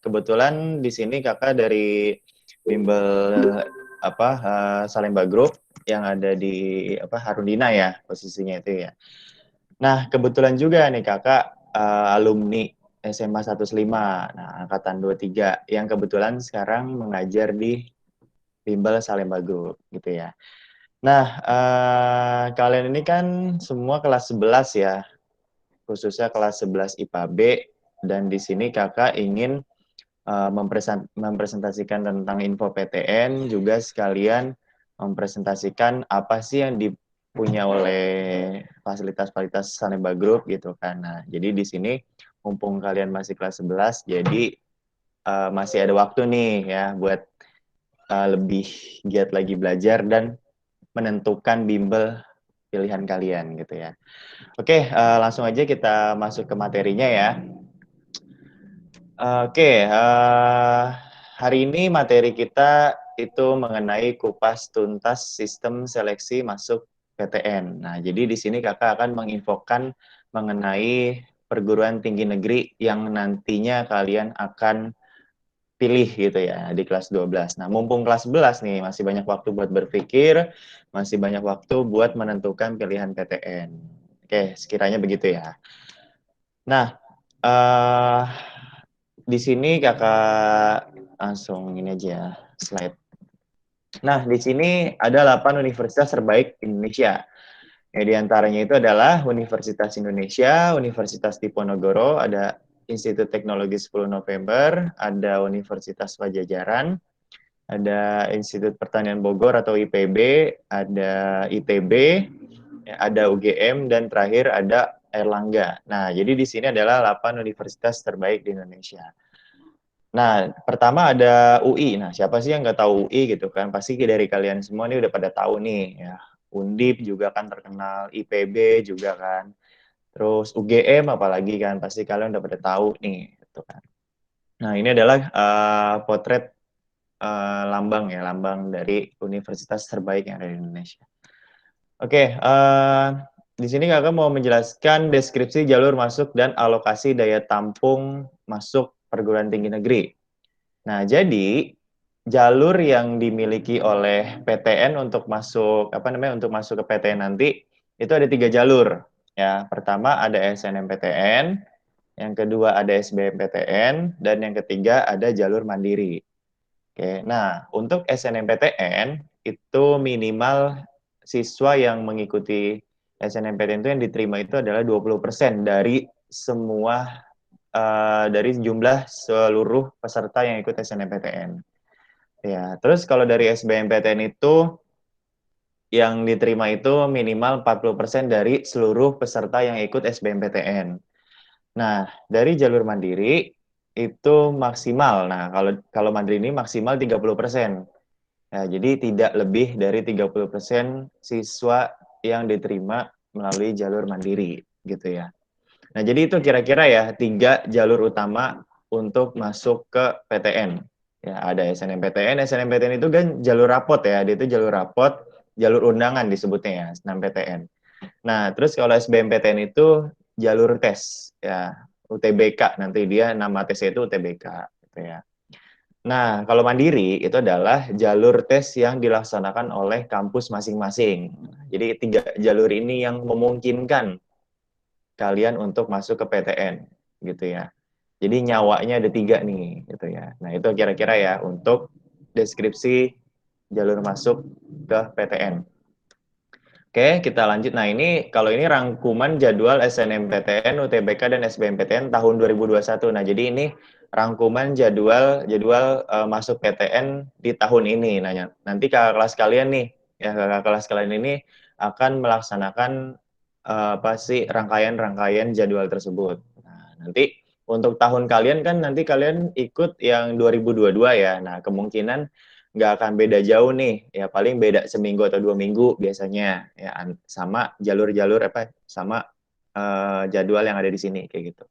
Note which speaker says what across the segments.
Speaker 1: kebetulan di sini Kakak dari bimbel Salemba Group yang ada di Harudina ya posisinya itu ya. Nah, kebetulan juga nih Kakak alumni SMA 105, nah angkatan 23 yang kebetulan sekarang mengajar di bimbel Salemba Group gitu ya. Nah, kalian ini kan semua kelas 11 ya, khususnya kelas 11 IPA B, dan di sini Kakak ingin mempresentasikan tentang info PTN, juga sekalian mempresentasikan apa sih yang dipunya oleh fasilitas-fasilitas Salemba Group gitu kan. Nah, jadi di sini mumpung kalian masih kelas 11, jadi masih ada waktu nih ya buat lebih giat lagi belajar dan menentukan bimbel pilihan kalian gitu ya. Oke, langsung aja kita masuk ke materinya ya. Oke, hari ini materi kita itu mengenai kupas tuntas sistem seleksi masuk PTN. Nah, jadi di sini Kakak akan menginfokan mengenai perguruan tinggi negeri yang nantinya kalian akan pilih gitu ya di kelas 12. Nah, mumpung kelas 11 nih, masih banyak waktu buat berpikir, masih banyak waktu buat menentukan pilihan PTN. Oke, sekiranya begitu ya. Nah, eh di sini Kakak langsung ini aja slide. Nah, di sini ada 8 universitas terbaik Indonesia. Ya, di antaranya itu adalah Universitas Indonesia, Universitas Diponegoro, ada Institut Teknologi 10 November, ada Universitas Pajajaran, ada Institut Pertanian Bogor atau IPB, ada ITB, ya, ada UGM, dan terakhir ada Erlangga. Nah, jadi di sini adalah 8 universitas terbaik di Indonesia. Nah, pertama ada UI. Nah, siapa sih yang nggak tahu UI gitu kan? Pasti dari kalian semua nih udah pada tahu nih ya. Undip juga kan terkenal, IPB juga kan. Terus UGM apalagi kan, pasti kalian udah pada tahu nih gitu kan. Nah, ini adalah potret lambang ya, lambang dari universitas terbaik yang ada di Indonesia. Oke, di sini Kakak mau menjelaskan deskripsi jalur masuk dan alokasi daya tampung masuk perguruan tinggi negeri. Nah, jadi jalur yang dimiliki oleh PTN untuk masuk untuk masuk ke PTN nanti itu ada 3 jalur. Ya, pertama ada SNMPTN, yang kedua ada SBMPTN, dan yang ketiga ada jalur mandiri. Oke, nah untuk SNMPTN itu minimal siswa yang mengikuti SNMPTN itu yang diterima itu adalah 20% dari semua dari jumlah seluruh peserta yang ikut SNMPTN. Ya, terus kalau dari SBMPTN itu yang diterima itu minimal 40% dari seluruh peserta yang ikut SBMPTN. Nah, dari jalur mandiri itu maksimal. Nah, kalau kalau mandiri ini maksimal 30%. Nah, jadi tidak lebih dari 30% siswa yang diterima melalui jalur mandiri gitu ya. Nah, jadi itu kira-kira ya 3 jalur utama untuk masuk ke PTN. Ya, ada SNMPTN. SNMPTN itu kan jalur rapot ya, dia itu jalur rapot, jalur undangan disebutnya ya, SNMPTN. Nah, terus kalau SBMPTN itu jalur tes ya, UTBK, nanti dia nama tesnya itu UTBK gitu ya. Nah, kalau mandiri itu adalah jalur tes yang dilaksanakan oleh kampus masing-masing. Jadi 3 jalur ini yang memungkinkan kalian untuk masuk ke PTN gitu ya. Jadi nyawanya ada 3 nih gitu ya. Nah, itu kira-kira ya untuk deskripsi jalur masuk ke PTN. Oke, kita lanjut. Nah, ini kalau ini rangkuman jadwal SNMPTN, UTBK, dan SBMPTN tahun 2021. Nah, jadi ini rangkuman jadwal masuk PTN di tahun ini. Nah, nanti kakak kelas kalian nih, ya kakak kelas kalian ini akan melaksanakan apa sih rangkaian-rangkaian jadwal tersebut. Nah, nanti untuk tahun kalian kan nanti kalian ikut yang 2022 ya. Nah, kemungkinan nggak akan beda jauh nih, ya paling beda seminggu atau 2 minggu biasanya, ya sama jalur-jalur sama jadwal yang ada di sini kayak gitu.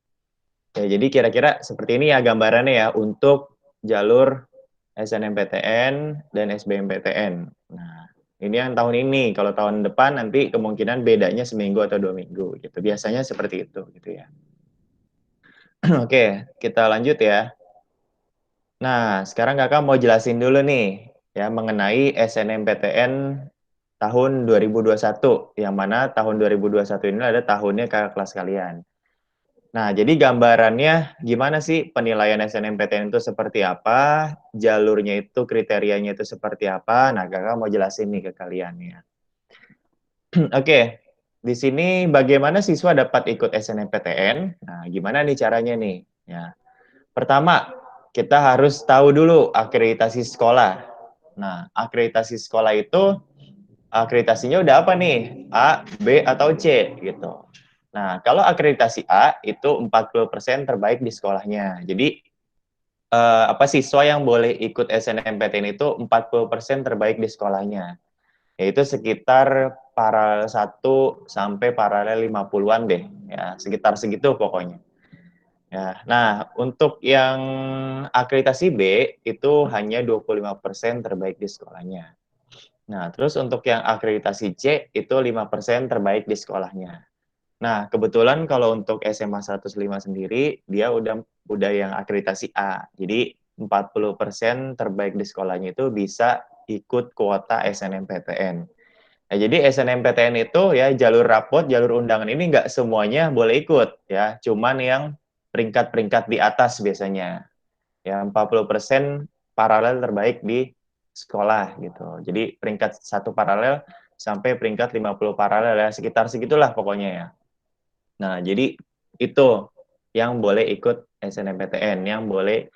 Speaker 1: Ya, jadi kira-kira seperti ini ya gambarannya ya untuk jalur SNMPTN dan SBMPTN. Nah, ini yang tahun ini. Kalau tahun depan nanti kemungkinan bedanya seminggu atau 2 minggu gitu. Biasanya seperti itu gitu ya. Oke, kita lanjut ya. Nah, sekarang kakak mau jelasin dulu nih ya mengenai SNMPTN tahun 2021, yang mana tahun 2021 ini ada tahunnya kakak kelas kalian. Nah, jadi gambarannya gimana sih penilaian SNMPTN itu seperti apa, jalurnya itu, kriterianya itu seperti apa. Nah, kakak mau jelasin nih ke kalian ya. Oke, di sini bagaimana siswa dapat ikut SNMPTN? Nah, gimana nih caranya nih? Ya, pertama, kita harus tahu dulu akreditasi sekolah. Nah, akreditasi sekolah itu akreditasinya udah apa nih? A, B, atau C gitu. Nah, kalau akreditasi A itu 40% terbaik di sekolahnya. Jadi apa siswa yang boleh ikut SNMPTN itu 40% terbaik di sekolahnya. Yaitu sekitar paralel 1 sampai paralel 50-an deh. Ya, sekitar segitu pokoknya. Ya, nah, untuk yang akreditasi B itu hanya 25% terbaik di sekolahnya. Nah, terus untuk yang akreditasi C itu 5% terbaik di sekolahnya. Nah, kebetulan kalau untuk SMA 105 sendiri, dia udah yang akreditasi A. Jadi 40% terbaik di sekolahnya itu bisa ikut kuota SNMPTN. Nah, jadi SNMPTN itu ya jalur rapot, jalur undangan ini nggak semuanya boleh ikut ya, cuman yang peringkat-peringkat di atas biasanya. Ya 40% paralel terbaik di sekolah gitu. Jadi peringkat 1 paralel sampai peringkat 50 paralel ya, sekitar segitulah pokoknya ya. Nah, jadi itu yang boleh ikut SNMPTN, yang boleh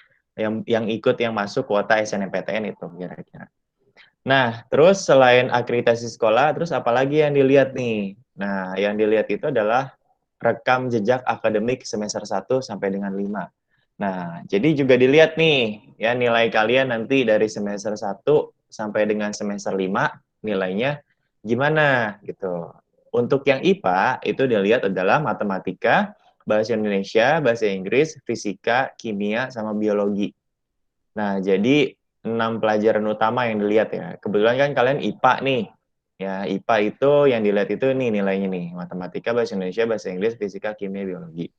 Speaker 1: yang ikut yang masuk kuota SNMPTN itu kira-kira. Nah, terus selain akreditasi sekolah, terus apalagi yang dilihat nih? Nah, yang dilihat itu adalah rekam jejak akademik semester 1 sampai dengan 5. Nah, jadi juga dilihat nih, ya nilai kalian nanti dari semester 1 sampai dengan semester 5, nilainya gimana gitu. Untuk yang IPA, itu dilihat adalah matematika, bahasa Indonesia, bahasa Inggris, fisika, kimia, sama biologi. Nah, jadi 6 pelajaran utama yang dilihat ya. Kebetulan kan kalian IPA nih. Ya, IPA itu yang dilihat itu nih nilainya nih. Matematika, bahasa Indonesia, bahasa Inggris, fisika, kimia, biologi.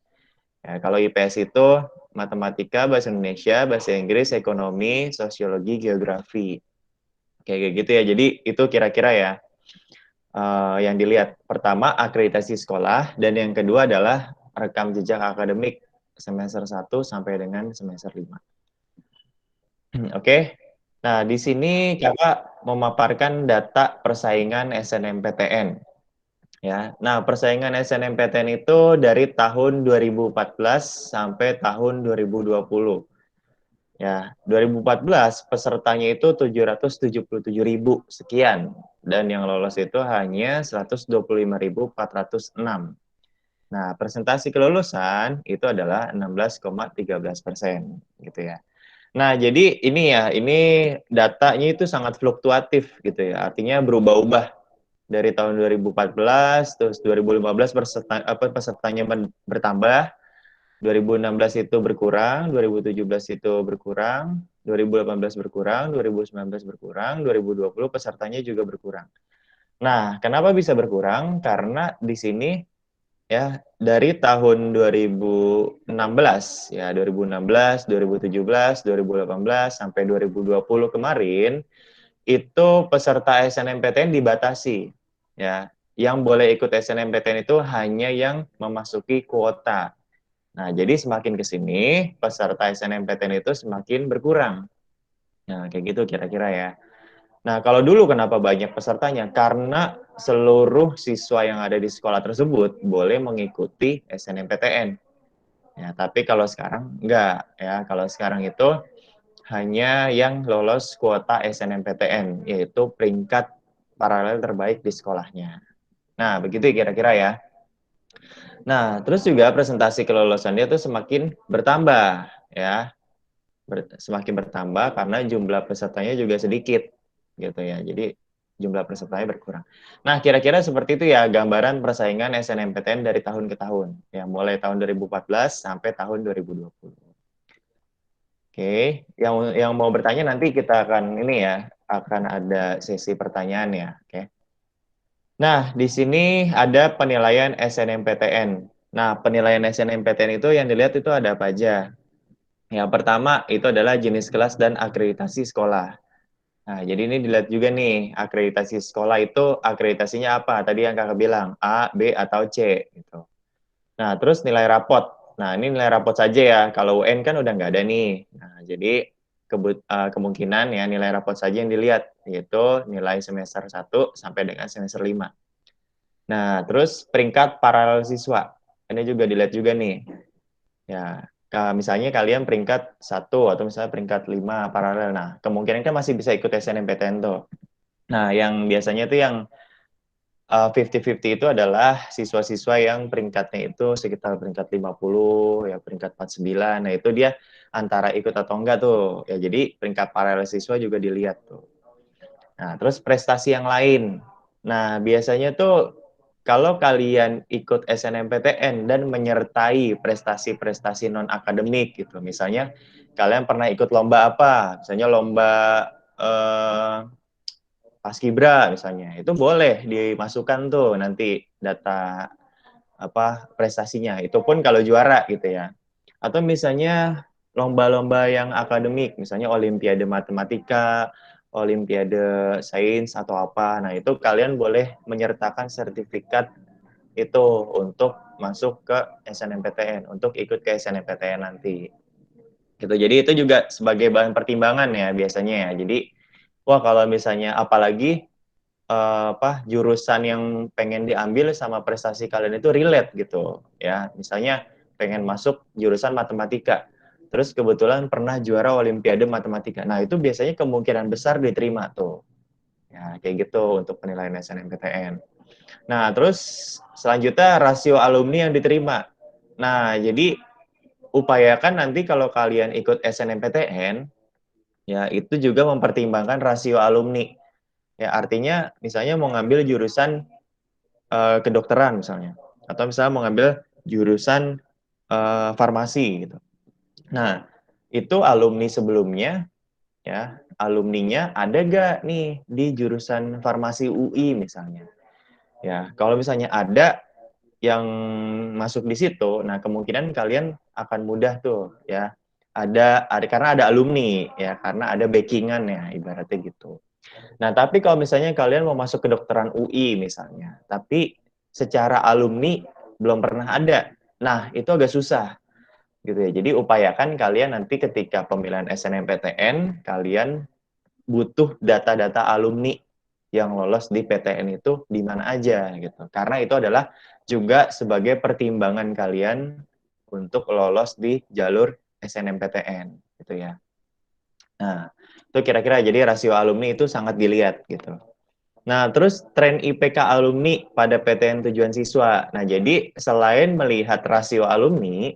Speaker 1: Ya, kalau IPS itu matematika, bahasa Indonesia, bahasa Inggris, ekonomi, sosiologi, geografi. Kayak gitu ya. Jadi itu kira-kira ya yang dilihat. Pertama, akreditasi sekolah. Dan yang kedua adalah rekam jejak akademik semester 1 sampai dengan semester 5. Oke. Nah, di sini Kakak memaparkan data persaingan SNMPTN. Ya. Nah, persaingan SNMPTN itu dari tahun 2014 sampai tahun 2020. Ya, 2014 pesertanya itu 777.000 sekian dan yang lolos itu hanya 125.406. Nah, presentasi kelulusan itu adalah 16,13% gitu ya. Nah, jadi ini ya, ini datanya itu sangat fluktuatif gitu ya. Artinya berubah-ubah dari tahun 2014 terus 2015 pesertanya bertambah, 2016 itu berkurang, 2017 itu berkurang, 2018 berkurang, 2019 berkurang, 2020 pesertanya juga berkurang. Nah, kenapa bisa berkurang? Karena di sini ya dari tahun 2016 ya 2016, 2017, 2018 sampai 2020 kemarin itu peserta SNMPTN dibatasi ya. Yang boleh ikut SNMPTN itu hanya yang memasuki kuota. Nah, jadi semakin ke sini peserta SNMPTN itu semakin berkurang. Nah, kayak gitu kira-kira ya. Nah, kalau dulu kenapa banyak pesertanya? Karena seluruh siswa yang ada di sekolah tersebut boleh mengikuti SNMPTN. Ya, tapi kalau sekarang enggak ya. Kalau sekarang itu hanya yang lolos kuota SNMPTN, yaitu peringkat paralel terbaik di sekolahnya. Nah, begitu kira-kira ya. Nah, terus juga presentasi kelulusannya itu semakin bertambah ya. Semakin bertambah karena jumlah pesertanya juga sedikit gitu ya. Jadi jumlah pesertanya berkurang. Nah, kira-kira seperti itu ya gambaran persaingan SNMPTN dari tahun ke tahun. Ya, mulai tahun 2014 sampai tahun 2020. Oke, yang mau bertanya nanti kita akan ini ya, akan ada sesi pertanyaan ya. Oke. Nah, di sini ada penilaian SNMPTN. Nah, penilaian SNMPTN itu yang dilihat itu ada apa aja? Yang pertama itu adalah jenis kelas dan akreditasi sekolah. Nah, jadi ini dilihat juga nih, akreditasi sekolah itu akreditasinya apa? Tadi yang kakak bilang, A, B, atau C. Gitu. Nah, terus nilai rapot. Nah, ini nilai rapot saja ya. Kalau UN kan udah nggak ada nih. Nah, jadi kemungkinan ya nilai rapot saja yang dilihat, yaitu nilai semester 1 sampai dengan semester 5. Nah, terus peringkat paralel siswa. Ini juga dilihat juga nih. Ya, misalnya kalian peringkat 1 atau misalnya peringkat 5 paralel. Nah, kemungkinan kan masih bisa ikut SNMPTN tuh. Nah, yang biasanya tuh yang 50-50 itu adalah siswa-siswa yang peringkatnya itu sekitar peringkat 50, ya peringkat 49. Nah, itu dia antara ikut atau enggak tuh. Ya, jadi peringkat paralel siswa juga dilihat tuh. Nah, terus prestasi yang lain. Nah, biasanya tuh kalau kalian ikut SNMPTN dan menyertai prestasi-prestasi non-akademik gitu. Misalnya kalian pernah ikut lomba apa? Misalnya lomba eh, Paskibra misalnya. Itu boleh dimasukkan tuh nanti data apa prestasinya. Itu pun kalau juara gitu ya. Atau misalnya lomba-lomba yang akademik, misalnya olimpiade matematika, olimpiade sains atau apa. Nah, itu kalian boleh menyertakan sertifikat itu untuk masuk ke SNMPTN, untuk ikut ke SNMPTN nanti. Gitu. Jadi itu juga sebagai bahan pertimbangan ya biasanya ya. Jadi wah kalau misalnya apalagi jurusan yang pengen diambil sama prestasi kalian itu relate gitu ya. Misalnya pengen masuk jurusan matematika. Terus kebetulan pernah juara olimpiade matematika. Nah, itu biasanya kemungkinan besar diterima tuh. Ya, kayak gitu untuk penilaian SNMPTN. Nah, terus selanjutnya rasio alumni yang diterima. Nah, jadi upayakan nanti kalau kalian ikut SNMPTN, ya itu juga mempertimbangkan rasio alumni. Ya, artinya misalnya mau ngambil jurusan kedokteran misalnya, atau misalnya mau ngambil jurusan farmasi gitu. Nah, itu alumni sebelumnya, ya alumninya ada gak nih di jurusan farmasi UI misalnya. Ya, kalau misalnya ada yang masuk di situ, nah kemungkinan kalian akan mudah tuh ya. Ada karena ada alumni ya, karena ada backingan ya ibaratnya gitu. Nah, tapi kalau misalnya kalian mau masuk ke kedokteran UI misalnya, tapi secara alumni belum pernah ada. Nah, itu agak susah gitu ya. Jadi upayakan kalian nanti ketika pemilihan SNMPTN, kalian butuh data-data alumni yang lolos di PTN itu di mana aja gitu. Karena itu adalah juga sebagai pertimbangan kalian untuk lolos di jalur SNMPTN gitu ya. Nah, itu kira-kira jadi rasio alumni itu sangat dilihat gitu. Nah, terus tren IPK alumni pada PTN tujuan siswa. Nah, jadi selain melihat rasio alumni,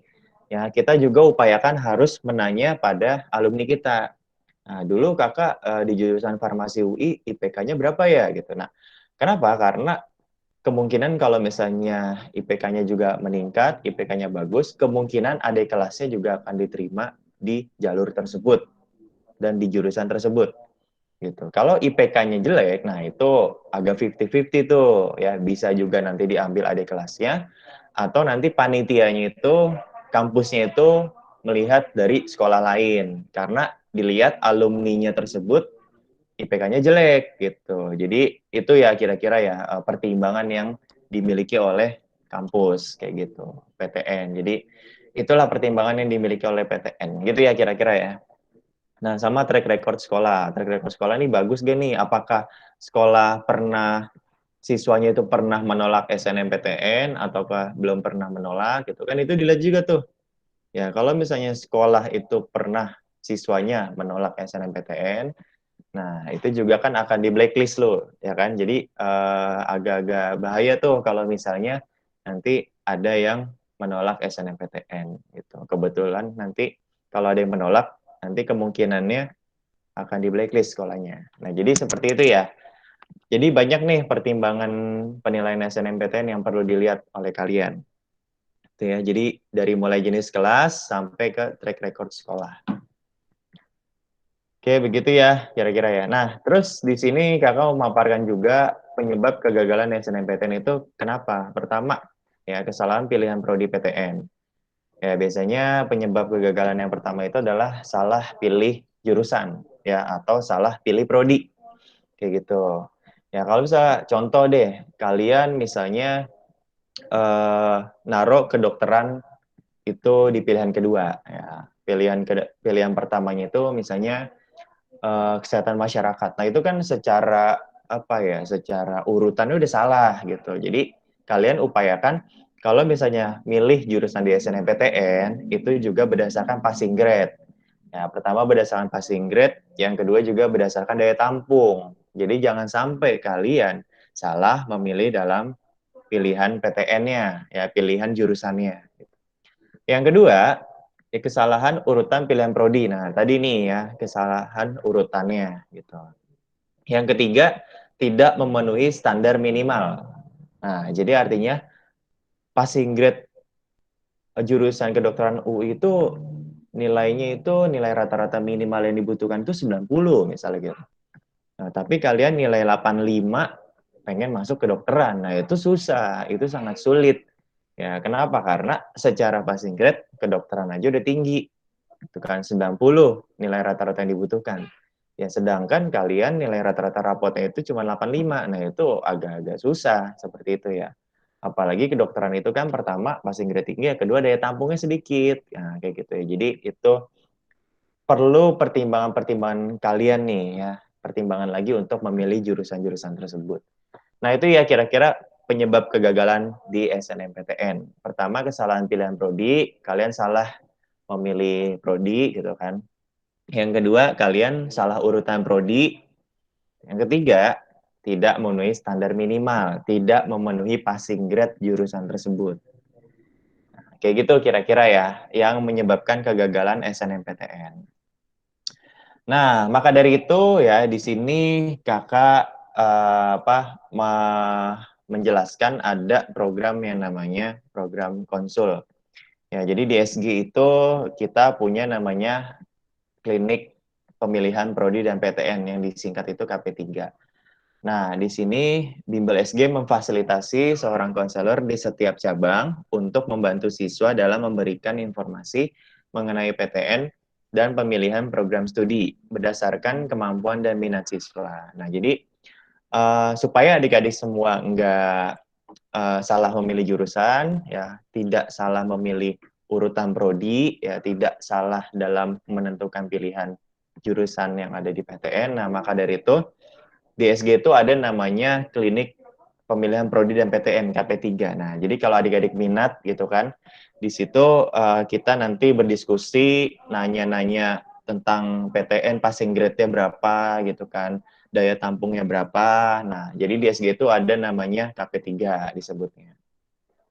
Speaker 1: ya kita juga upayakan harus menanya pada alumni kita. Nah, dulu kakak di jurusan farmasi UI IPK-nya berapa ya gitu. Nah, kenapa? Karena kemungkinan kalau misalnya IPK-nya juga meningkat, IPK-nya bagus, kemungkinan adik kelasnya juga akan diterima di jalur tersebut dan di jurusan tersebut gitu. Kalau IPK-nya jelek, nah itu agak 50-50 tuh ya, bisa juga nanti diambil adik kelasnya atau nanti panitianya itu kampusnya itu melihat dari sekolah lain karena dilihat alumninya tersebut IPK-nya jelek gitu. Jadi itu ya kira-kira ya pertimbangan yang dimiliki oleh kampus kayak gitu, PTN. Jadi itulah pertimbangan yang dimiliki oleh PTN. Gitu ya kira-kira ya. Nah, sama track record sekolah. Track record sekolah ini bagus gak nih? Apakah sekolah pernah, siswanya itu pernah menolak SNMPTN, ataukah belum pernah menolak, gitu kan. Itu dilihat juga tuh. Ya, kalau misalnya sekolah itu pernah siswanya menolak SNMPTN, nah itu juga kan akan di blacklist loh, ya kan. Jadi agak-agak bahaya tuh kalau misalnya nanti ada yang menolak SNMPTN, gitu. Kebetulan nanti kalau ada yang menolak, nanti kemungkinannya akan di blacklist sekolahnya. Nah, jadi seperti itu ya. Jadi banyak nih pertimbangan penilaian SNMPTN yang perlu dilihat oleh kalian. Itu ya. Jadi dari mulai jenis kelas sampai ke track record sekolah. Oke, begitu ya kira-kira ya. Nah, terus di sini kakak memaparkan juga penyebab kegagalan SNMPTN itu kenapa? Pertama, ya kesalahan pilihan prodi PTN. Ya, biasanya penyebab kegagalan yang pertama itu adalah salah pilih jurusan, ya, atau salah pilih prodi, kayak gitu. Ya, kalau bisa contoh deh, kalian misalnya naruh kedokteran itu di pilihan kedua, ya. Pilihan pertamanya itu misalnya kesehatan masyarakat. Nah, itu kan secara apa ya, secara urutannya udah salah gitu. Jadi kalian upayakan kalau misalnya milih jurusan di SNMPTN itu juga berdasarkan passing grade. Ya, pertama berdasarkan passing grade, yang kedua juga berdasarkan daya tampung. Jadi jangan sampai kalian salah memilih dalam pilihan PTN-nya, ya pilihan jurusannya. Yang kedua, ya kesalahan urutan pilihan prodi. Nah, tadi nih ya, kesalahan urutannya gitu. Yang ketiga, tidak memenuhi standar minimal. Nah, jadi artinya passing grade jurusan kedokteran UI itu nilainya itu nilai rata-rata minimal yang dibutuhkan itu 90 misalnya gitu. Nah, tapi kalian nilai 85 pengen masuk kedokteran. Nah, itu susah, itu sangat sulit. Ya, kenapa? Karena secara passing grade kedokteran aja udah tinggi. Itu kan 90 nilai rata-rata yang dibutuhkan. Ya, sedangkan kalian nilai rata-rata rapotnya itu cuma 85. Nah, itu agak-agak susah seperti itu ya. Apalagi kedokteran itu kan pertama passing grade tinggi, ya kedua daya tampungnya sedikit. Nah, kayak gitu ya. Jadi itu perlu pertimbangan-pertimbangan kalian nih ya, pertimbangan lagi untuk memilih jurusan-jurusan tersebut. Nah, itu ya kira-kira penyebab kegagalan di SNMPTN. Pertama, kesalahan pilihan prodi, kalian salah memilih prodi gitu kan. Yang kedua, kalian salah urutan prodi. Yang ketiga, tidak memenuhi standar minimal, tidak memenuhi passing grade jurusan tersebut. Kayak gitu kira-kira ya, yang menyebabkan kegagalan SNMPTN. Nah, maka dari itu ya di sini kakak menjelaskan ada program yang namanya program konsul. Ya, jadi di SG itu kita punya namanya klinik pemilihan prodi dan PTN yang disingkat itu KP3. Nah, di sini Bimbel SG memfasilitasi seorang konselor di setiap cabang untuk membantu siswa dalam memberikan informasi mengenai PTN dan pemilihan program studi berdasarkan kemampuan dan minat siswa. Nah, jadi supaya adik-adik semua enggak salah memilih jurusan, ya tidak salah memilih urutan prodi, ya tidak salah dalam menentukan pilihan jurusan yang ada di PTN. Nah, maka dari itu di SG itu ada namanya klinik pemilihan prodi dan PTN KP3. Nah, jadi kalau adik-adik minat gitu kan, di situ kita nanti berdiskusi, nanya-nanya tentang PTN passing grade-nya berapa gitu kan, daya tampungnya berapa. Nah, jadi di SG itu ada namanya KP3 disebutnya.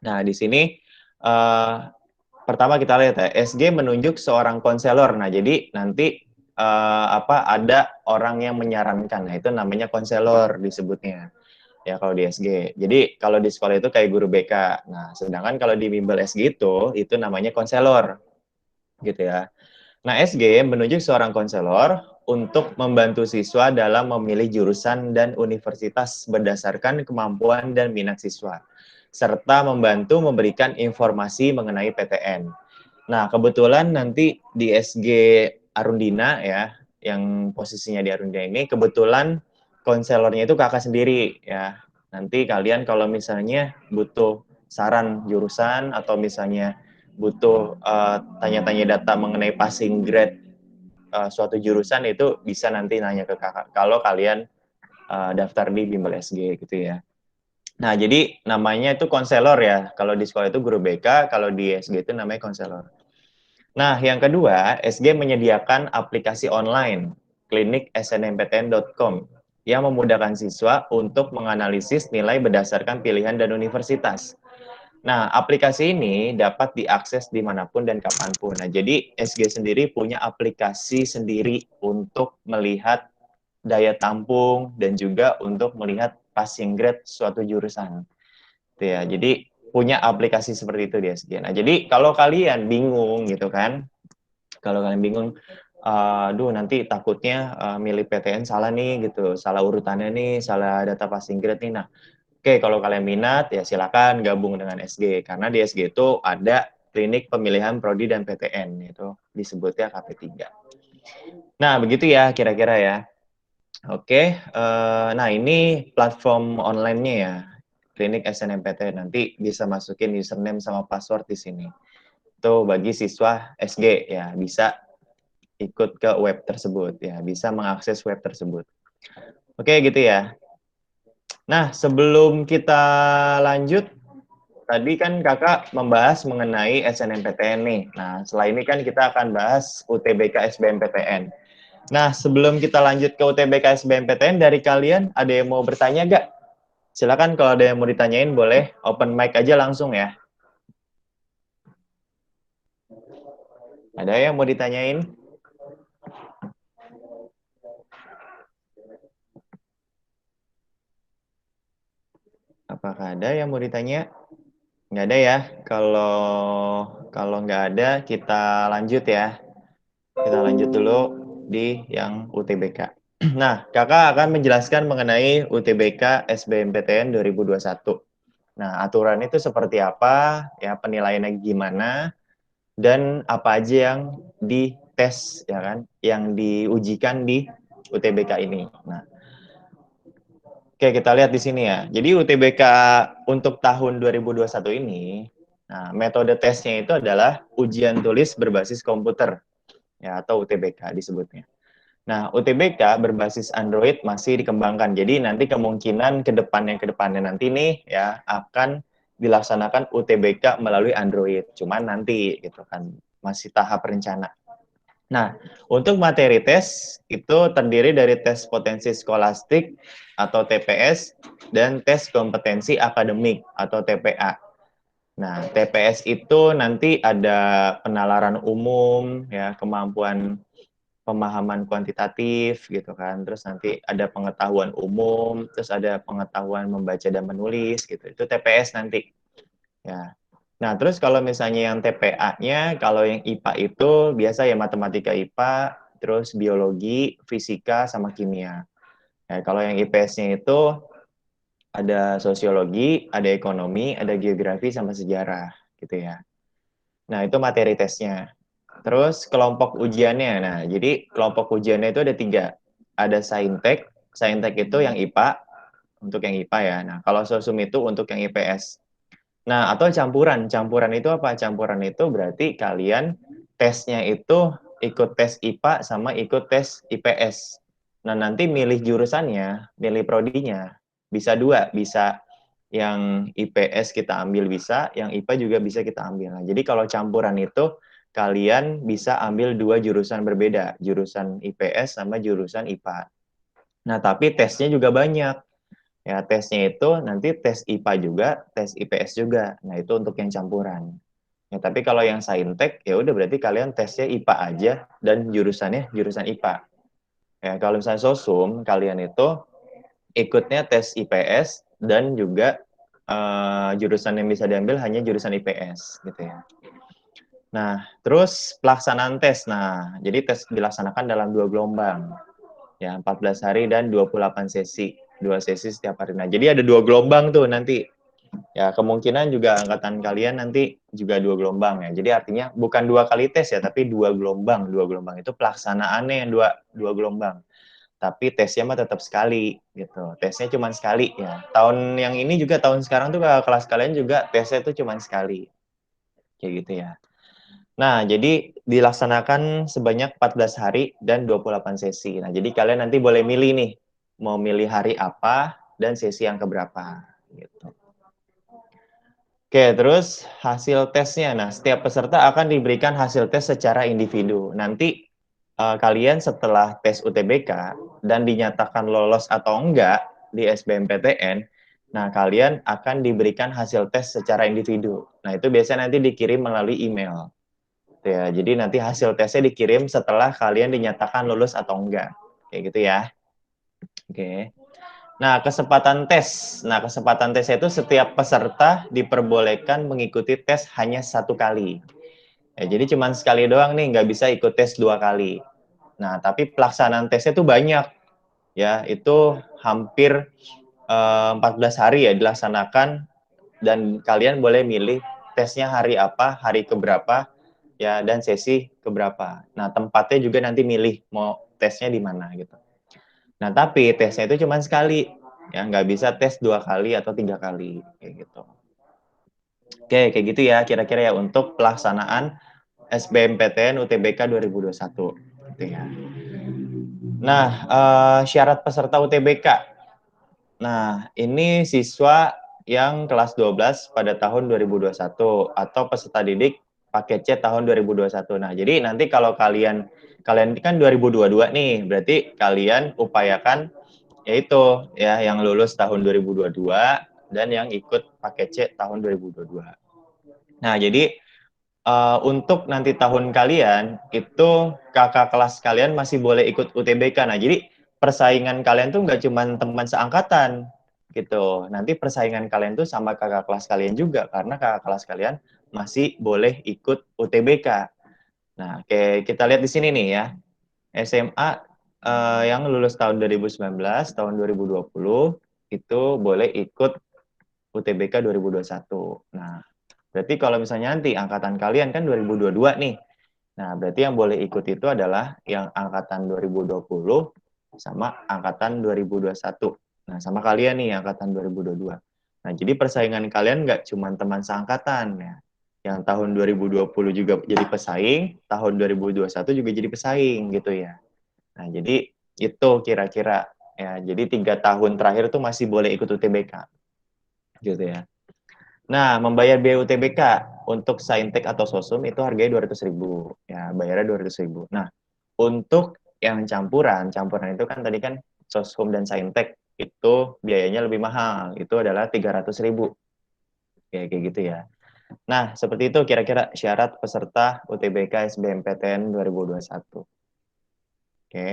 Speaker 1: Nah, di sini pertama kita lihat ya, SG menunjuk seorang konselor. Nah, jadi nanti ada orang yang menyarankan. Nah, itu namanya konselor disebutnya. Ya, kalau di SG. Jadi, kalau di sekolah itu kayak guru BK. Nah, sedangkan kalau di bimbel SG itu namanya konselor. Gitu ya. Nah, SG menunjuk seorang konselor untuk membantu siswa dalam memilih jurusan dan universitas berdasarkan kemampuan dan minat siswa, serta membantu memberikan informasi mengenai PTN. Nah, kebetulan nanti di SG Arundina ya, yang posisinya di Arundina ini, kebetulan konselornya itu kakak sendiri ya. Nanti kalian kalau misalnya butuh saran jurusan atau misalnya butuh tanya-tanya data mengenai passing grade suatu jurusan itu bisa nanti nanya ke kakak kalau kalian daftar di bimbel SG gitu ya. Nah, jadi namanya itu konselor ya. Kalau di sekolah itu guru BK, kalau di SG itu namanya konselor. Nah, yang kedua, SG menyediakan aplikasi online klinik.snmptn.com yang memudahkan siswa untuk menganalisis nilai berdasarkan pilihan dan universitas. Nah, aplikasi ini dapat diakses dimanapun dan kapanpun. Nah, jadi SG sendiri punya aplikasi sendiri untuk melihat daya tampung dan juga untuk melihat passing grade suatu jurusan. Gitu ya. Jadi punya aplikasi seperti itu di SG. Nah, jadi kalau kalian bingung gitu kan, kalau kalian bingung, aduh nanti takutnya milih PTN salah nih gitu, salah urutannya nih, salah data passing grade nih. Nah, oke, kalau kalian minat ya silakan gabung dengan SG karena di SG itu ada klinik pemilihan prodi dan PTN, itu disebutnya KP3. Nah, begitu ya kira-kira ya. Oke, nah ini platform online-nya ya, klinik SNMPTN. Nanti bisa masukin username sama password di sini. Itu bagi siswa SG ya, bisa ikut ke web tersebut ya, bisa mengakses web tersebut. Oke, gitu ya. Nah, sebelum kita lanjut, tadi kan kakak membahas mengenai SNMPTN nih. Nah, setelah ini kan kita akan bahas UTBK SBMPTN. Nah, sebelum kita lanjut ke UTBK SBMPTN, dari kalian ada yang mau bertanya nggak? Silakan kalau ada yang mau ditanyain, boleh open mic aja langsung ya. Ada yang mau ditanyain? Apakah ada yang mau ditanya? Nggak ada ya. Kalau nggak ada, kita lanjut ya. Kita lanjut dulu di yang UTBK. Nah, kakak akan menjelaskan mengenai UTBK SBMPTN 2021. Nah, aturan itu seperti apa, ya penilaiannya gimana, dan apa aja yang dites, ya kan, yang diujikan di UTBK ini. Nah, oke, kita lihat di sini ya. Jadi UTBK untuk tahun 2021 ini, nah, metode tesnya itu adalah ujian tulis berbasis komputer, ya, atau UTBK disebutnya. Nah, UTBK berbasis Android masih dikembangkan. Jadi nanti kemungkinan ke depannya nanti nih ya akan dilaksanakan UTBK melalui Android. Cuman nanti gitu kan masih tahap rencana. Nah, untuk materi tes itu terdiri dari tes potensi skolastik atau TPS dan tes kompetensi akademik atau TPA. Nah, TPS itu nanti ada penalaran umum, ya, kemampuan pemahaman kuantitatif gitu kan, terus nanti ada pengetahuan umum, terus ada pengetahuan membaca dan menulis gitu. Itu TPS nanti. Ya. Nah, terus kalau misalnya yang TPA-nya, kalau yang IPA itu biasa ya matematika IPA, terus biologi, fisika, sama kimia. Nah, kalau yang IPS-nya itu ada sosiologi, ada ekonomi, ada geografi, sama sejarah gitu ya. Nah, itu materi tesnya. Terus kelompok ujiannya. Nah, jadi kelompok ujiannya itu ada 3. Ada Saintek. Saintek itu yang IPA, untuk yang IPA ya. Nah, kalau Sosum itu untuk yang IPS. Nah, atau campuran. Campuran itu apa? Campuran itu berarti kalian tesnya itu ikut tes IPA sama ikut tes IPS. Nah, nanti milih jurusannya, milih prodinya. Bisa 2, bisa yang IPS kita ambil bisa, yang IPA juga bisa kita ambil. Nah, jadi kalau campuran itu kalian bisa ambil 2 jurusan berbeda, jurusan IPS sama jurusan IPA. Nah, tapi tesnya juga banyak. Ya, tesnya itu nanti tes IPA juga, tes IPS juga. Nah, itu untuk yang campuran. Ya, tapi kalau yang saintek, ya udah berarti kalian tesnya IPA aja dan jurusannya jurusan IPA. Ya, kalau misalnya sosum, kalian itu ikutnya tes IPS dan juga jurusan yang bisa diambil hanya jurusan IPS gitu ya. Nah, terus pelaksanaan tes. Nah, jadi tes dilaksanakan dalam 2 gelombang. Ya, 14 hari dan 28 sesi. 2 sesi setiap hari. Nah, jadi ada 2 gelombang tuh nanti. Ya, kemungkinan juga angkatan kalian nanti juga 2 gelombang ya. Jadi artinya bukan 2 kali tes ya, tapi 2 gelombang. 2 gelombang itu pelaksanaannya yang 2 gelombang. Tapi tesnya mah tetap sekali gitu. Tesnya cuma sekali ya. Tahun yang ini juga, tahun sekarang tuh kelas kalian juga tesnya tuh cuma sekali. Kayak gitu ya. Nah, jadi dilaksanakan sebanyak 14 hari dan 28 sesi. Nah, jadi kalian nanti boleh milih nih, mau milih hari apa dan sesi yang keberapa gitu. Oke, terus hasil tesnya. Nah, setiap peserta akan diberikan hasil tes secara individu. Nanti kalian setelah tes UTBK dan dinyatakan lolos atau enggak di SBMPTN, nah kalian akan diberikan hasil tes secara individu. Nah, itu biasanya nanti dikirim melalui email. Ya, jadi nanti hasil tesnya dikirim setelah kalian dinyatakan lulus atau enggak. Kayak gitu ya. Oke. Nah, kesempatan tes. Nah, kesempatan tes itu setiap peserta diperbolehkan mengikuti tes hanya 1 kali. Ya, jadi cuma sekali doang nih, nggak bisa ikut tes 2 kali. Nah, tapi pelaksanaan tesnya itu banyak. Ya, itu hampir 14 hari ya dilaksanakan dan kalian boleh milih tesnya hari apa, hari keberapa, ya, dan sesi keberapa. Nah, tempatnya juga nanti milih mau tesnya di mana gitu. Nah, tapi tesnya itu cuma sekali, ya, nggak bisa tes 2 kali atau 3 kali, kayak gitu. Oke, kayak gitu ya kira-kira ya untuk pelaksanaan SBMPTN UTBK 2021, gitu ya. Nah, syarat peserta UTBK. Nah, ini siswa yang kelas 12 pada tahun 2021 atau peserta didik paket C tahun 2021. Nah, jadi nanti kalau kalian ini kan 2022 nih, berarti kalian upayakan yaitu ya yang lulus tahun 2022 dan yang ikut paket C tahun 2022. Nah, jadi untuk nanti tahun kalian itu kakak kelas kalian masih boleh ikut UTBK. Nah, jadi persaingan kalian tuh nggak cuma teman seangkatan gitu. Nanti persaingan kalian tuh sama kakak kelas kalian juga karena kakak kelas kalian masih boleh ikut UTBK. Nah, kayak kita lihat di sini nih ya. SMA yang lulus tahun 2019, tahun 2020 itu boleh ikut UTBK 2021. Nah, berarti kalau misalnya nanti angkatan kalian kan 2022 nih. Nah, berarti yang boleh ikut itu adalah yang angkatan 2020 sama angkatan 2021. Nah, sama kalian nih angkatan 2022. Nah, jadi persaingan kalian nggak cuma teman seangkatan ya. Yang tahun 2020 juga jadi pesaing, tahun 2021 juga jadi pesaing gitu ya. Nah, jadi itu kira-kira ya. Jadi 3 tahun terakhir tuh masih boleh ikut UTBK gitu ya. Nah, membayar biaya UTBK untuk Saintek atau Sosum itu harganya 200.000. Ya, bayarnya 200.000. Nah, untuk yang campuran itu kan tadi kan Sosum dan Saintek itu biayanya lebih mahal. Itu adalah 300.000. Kayak gitu ya. Nah, seperti itu kira-kira syarat peserta UTBK SBMPTN 2021. Oke.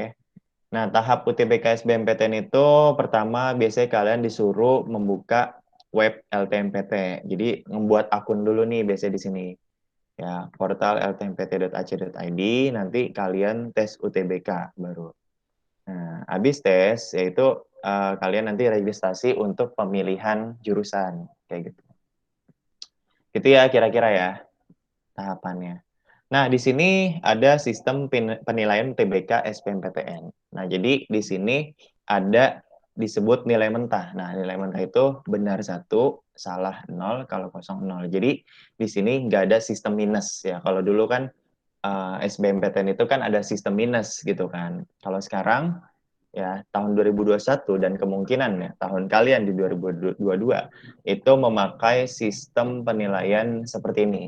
Speaker 1: Nah, tahap UTBK SBMPTN itu pertama biasanya kalian disuruh membuka web LTMPT. Jadi membuat akun dulu nih biasanya di sini. Ya, portal ltmpt.ac.id, nanti kalian tes UTBK baru. Nah, habis tes yaitu kalian nanti registrasi untuk pemilihan jurusan kayak gitu. Gitu ya kira-kira ya tahapannya. Nah, di sini ada sistem penilaian UTBK SBMPTN. Nah, jadi di sini ada disebut nilai mentah. Nah, nilai mentah itu benar 1, salah 0, kalau kosong 0. Jadi di sini nggak ada sistem minus ya. Kalau dulu kan SBMPTN itu kan ada sistem minus gitu kan. Kalau sekarang ya tahun 2021 dan kemungkinan ya tahun kalian di 2022 itu memakai sistem penilaian seperti ini.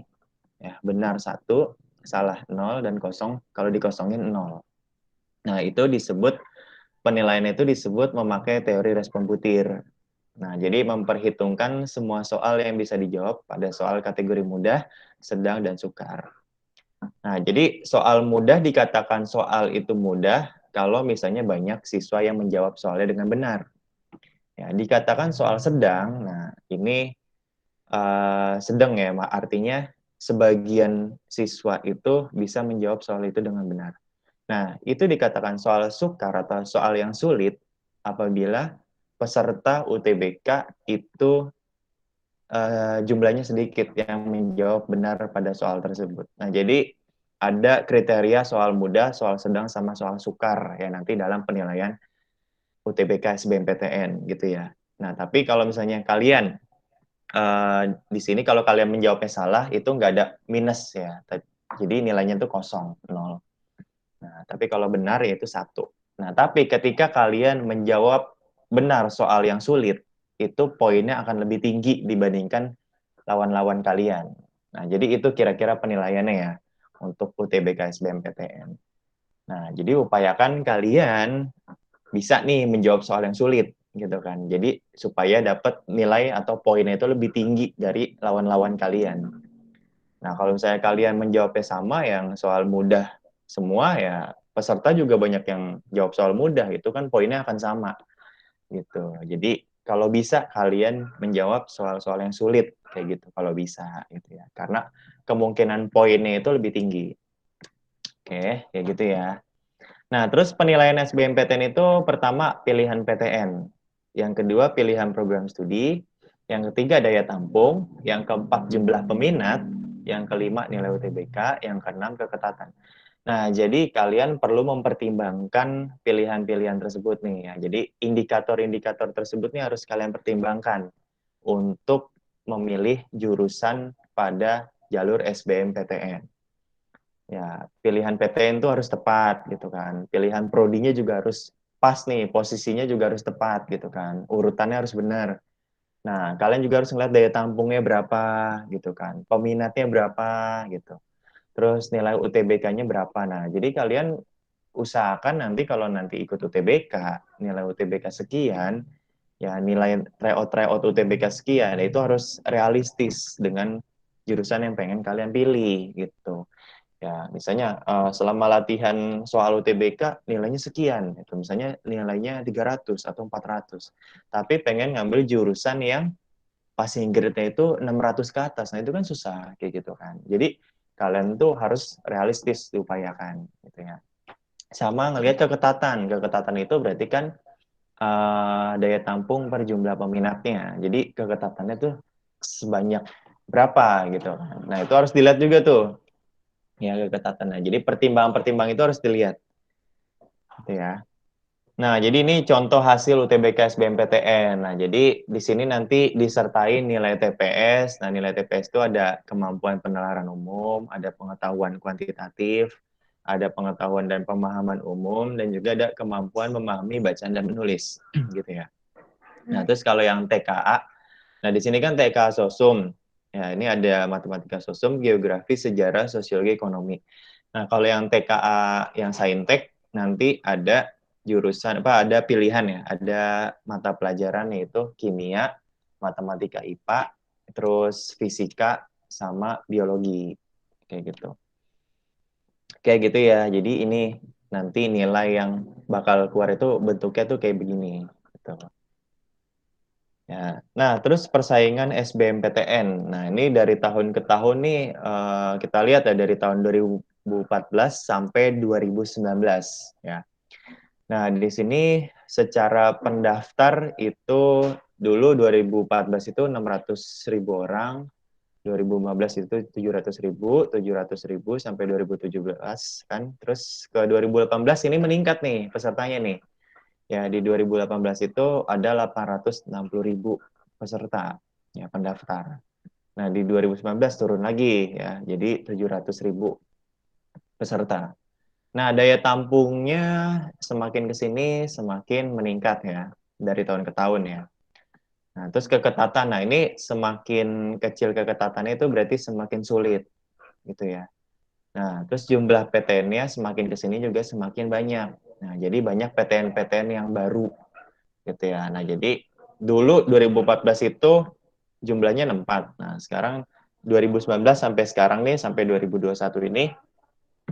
Speaker 1: Ya, benar 1, salah 0, dan kosong kalau dikosongin 0. Nah, itu disebut penilaian itu disebut memakai teori respon butir. Nah, jadi memperhitungkan semua soal yang bisa dijawab pada soal kategori mudah, sedang, dan sukar. Nah, jadi soal mudah dikatakan soal itu mudah kalau misalnya banyak siswa yang menjawab soalnya dengan benar. Ya, dikatakan soal sedang, nah ini sedang ya, artinya sebagian siswa itu bisa menjawab soal itu dengan benar. Nah, itu dikatakan soal sukar atau soal yang sulit apabila peserta UTBK itu jumlahnya sedikit yang menjawab benar pada soal tersebut. Nah, jadi ada kriteria soal mudah, soal sedang, sama soal sukar ya nanti dalam penilaian UTBK SBMPTN gitu ya. Nah, tapi kalau misalnya kalian di sini kalau kalian menjawabnya salah itu nggak ada minus ya. Jadi nilainya itu kosong, 0. Nah, tapi kalau benar ya itu 1. Nah, tapi ketika kalian menjawab benar soal yang sulit, itu poinnya akan lebih tinggi dibandingkan lawan-lawan kalian. Nah, jadi itu kira-kira penilaiannya ya untuk UTBK SBMPTN. Nah, jadi upayakan kalian bisa nih menjawab soal yang sulit gitu kan. Jadi supaya dapat nilai atau poinnya itu lebih tinggi dari lawan-lawan kalian. Nah, kalau misalnya kalian menjawabnya sama yang soal mudah semua ya peserta juga banyak yang jawab soal mudah itu kan poinnya akan sama gitu. Jadi kalau bisa kalian menjawab soal-soal yang sulit kayak gitu kalau bisa gitu ya. Karena kemungkinan poinnya itu lebih tinggi. Oke, kayak gitu ya. Nah, terus penilaian SBMPTN itu pertama pilihan PTN, yang kedua pilihan program studi, yang ketiga daya tampung, yang keempat jumlah peminat, yang kelima nilai UTBK, yang keenam keketatan. Nah, jadi kalian perlu mempertimbangkan pilihan-pilihan tersebut nih ya. Jadi indikator-indikator tersebut nih harus kalian pertimbangkan untuk memilih jurusan pada jalur SBMPTN. Ya, pilihan PTN itu harus tepat gitu kan. Pilihan prodinya juga harus pas nih, posisinya juga harus tepat gitu kan. Urutannya harus benar. Nah, kalian juga harus ngeliat daya tampungnya berapa gitu kan. Peminatnya berapa gitu. Terus nilai UTBK-nya berapa. Nah, jadi kalian usahakan nanti kalau nanti ikut UTBK, nilai UTBK sekian, ya nilai tryout UTBK sekian, itu harus realistis dengan jurusan yang pengen kalian pilih gitu. Ya, misalnya selama latihan soal UTBK nilainya sekian, itu misalnya nilainya 300 atau 400. Tapi pengen ngambil jurusan yang passing grade-nya itu 600 ke atas. Nah, itu kan susah kayak gitu kan. Jadi kalian tuh harus realistis diupayakan gitu ya. Sama ngelihat keketatan. Keketatan itu berarti kan daya tampung per jumlah peminatnya. Jadi keketatannya tuh sebanyak berapa gitu kan. Nah, itu harus dilihat juga tuh ya keketatannya. Jadi pertimbangan-pertimbangan itu harus dilihat gitu ya. Nah, jadi ini contoh hasil UTBK SBMPTN. Nah, jadi di sini nanti disertai nilai TPS. Nah, nilai TPS itu ada kemampuan penalaran umum, ada pengetahuan kuantitatif, ada pengetahuan dan pemahaman umum, dan juga ada kemampuan memahami bacaan dan menulis, gitu ya. Nah, terus kalau yang TKA, nah di sini kan TK Sosum. Ya, ini ada matematika sosum, geografi, sejarah, sosiologi, ekonomi. Nah, kalau yang TKA yang Saintek nanti ada jurusan apa ada pilihan ya, ada mata pelajaran yaitu kimia, matematika IPA, terus fisika sama biologi. Kayak gitu. Kayak gitu ya. Jadi ini nanti nilai yang bakal keluar itu bentuknya tuh kayak begini gitu. Ya. Nah, terus persaingan SBMPTN. Nah, ini dari tahun ke tahun nih kita lihat ya dari tahun 2014 sampai 2019 ya. Nah, di sini secara pendaftar itu dulu 2014 itu 600.000 orang, 2015 itu 700.000 sampai 2017 kan. Terus ke 2018 ini meningkat nih pesertanya nih. Ya, di 2018 itu ada 860.000 peserta ya pendaftar. Nah, di 2019 turun lagi ya, jadi 700.000 peserta. Nah, daya tampungnya semakin ke sini semakin meningkat ya dari tahun ke tahun ya. Nah, terus keketatan. Nah, ini semakin kecil keketatannya itu berarti semakin sulit gitu ya. Nah, terus jumlah PTN-nya semakin ke sini juga semakin banyak. Nah, jadi banyak PTN-PTN yang baru gitu ya. Nah, jadi dulu 2014 itu jumlahnya 64. Nah, sekarang 2019 sampai sekarang nih sampai 2021 ini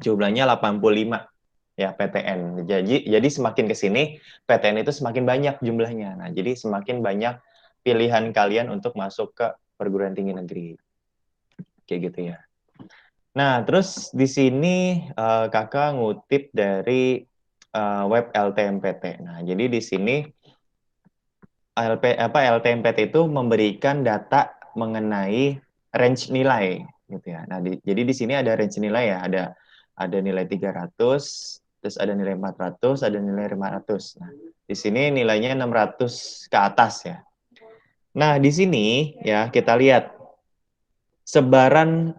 Speaker 1: jumlahnya 85 ya PTN. Jadi semakin ke sini PTN itu semakin banyak jumlahnya. Nah, jadi semakin banyak pilihan kalian untuk masuk ke perguruan tinggi negeri. Kayak gitu ya. Nah, terus di sini Kakak ngutip dari web LTMPT. Nah, jadi di sini LTMPT itu memberikan data mengenai range nilai gitu ya. Nah, jadi di sini ada range nilai ya, ada nilai 300, terus ada nilai 400, ada nilai 500. Nah, di sini nilainya 600 ke atas ya. Nah, di sini ya kita lihat sebaran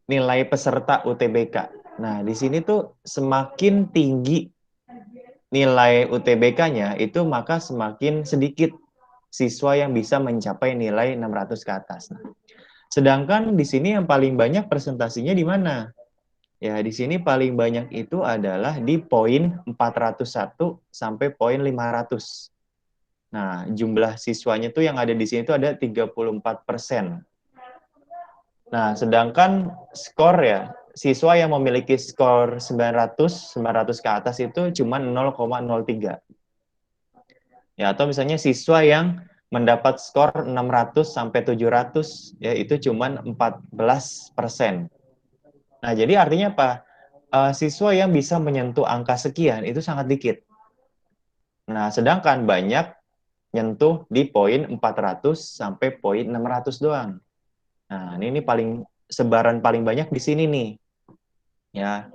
Speaker 1: nilai peserta UTBK. Nah, di sini tuh semakin tinggi nilai UTBK-nya itu maka semakin sedikit siswa yang bisa mencapai nilai 600 ke atas. Nah, sedangkan di sini yang paling banyak presentasinya di mana? Ya, di sini paling banyak itu adalah di poin 401 sampai poin 500. Nah, jumlah siswanya tuh yang ada di sini itu ada 34%. Nah, sedangkan skor ya, siswa yang memiliki skor 900 ke atas itu cuma 0,03. Ya, atau misalnya siswa yang mendapat skor 600 sampai 700 ya itu cuma 14%. Nah, jadi artinya apa? Siswa yang bisa menyentuh angka sekian itu sangat dikit. Nah, sedangkan banyak nyentuh di poin 400 sampai poin 600 doang. Nah, ini paling sebaran paling banyak di sini nih. Ya,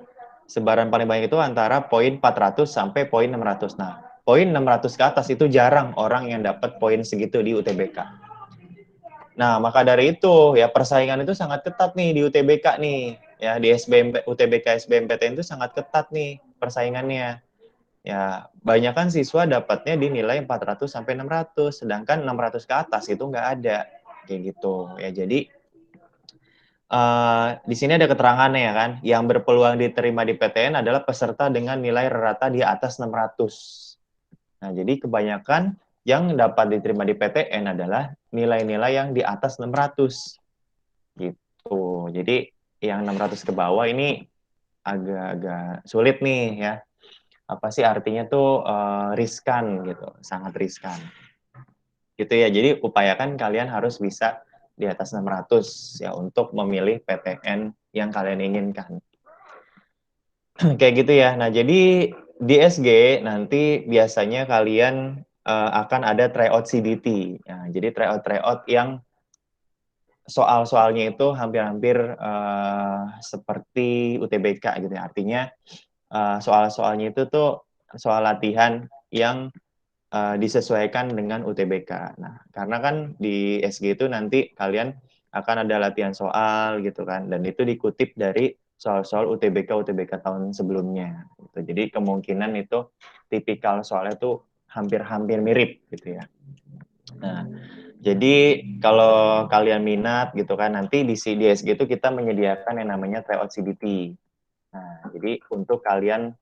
Speaker 1: sebaran paling banyak itu antara poin 400 sampai poin 600. Nah, poin 600 ke atas itu jarang orang yang dapat poin segitu di UTBK. Nah, maka dari itu ya persaingan itu sangat ketat nih di UTBK nih. Ya, di UTBK SBMPTN itu sangat ketat nih persaingannya. Ya, banyak kan siswa dapatnya di nilai 400 sampai 600, sedangkan 600 ke atas itu nggak ada. Kayak gitu. Ya, jadi di sini ada keterangannya ya kan, yang berpeluang diterima di PTN adalah peserta dengan nilai rata di atas 600. Nah, jadi kebanyakan yang dapat diterima di PTN adalah nilai-nilai yang di atas 600. Gitu. Jadi yang 600 ke bawah ini agak-agak sulit nih ya. Apa sih artinya tuh riskan gitu, sangat riskan. Gitu ya. Jadi upayakan kalian harus bisa di atas 600 ya untuk memilih PTN yang kalian inginkan. Kayak gitu ya. Nah, jadi di SG nanti biasanya kalian akan ada tryout CBT. Nah, jadi tryout yang soal-soalnya itu hampir-hampir seperti UTBK gitu ya. Artinya soal-soalnya itu tuh soal latihan yang disesuaikan dengan UTBK. Nah, karena kan di SG itu nanti kalian akan ada latihan soal gitu kan, dan itu dikutip dari soal-soal UTBK tahun sebelumnya. Gitu. Jadi kemungkinan itu tipikal soalnya tuh hampir-hampir mirip gitu ya. Nah, jadi kalau kalian minat gitu kan, nanti di SG itu kita menyediakan yang namanya tryout CBT. Nah, jadi untuk kalian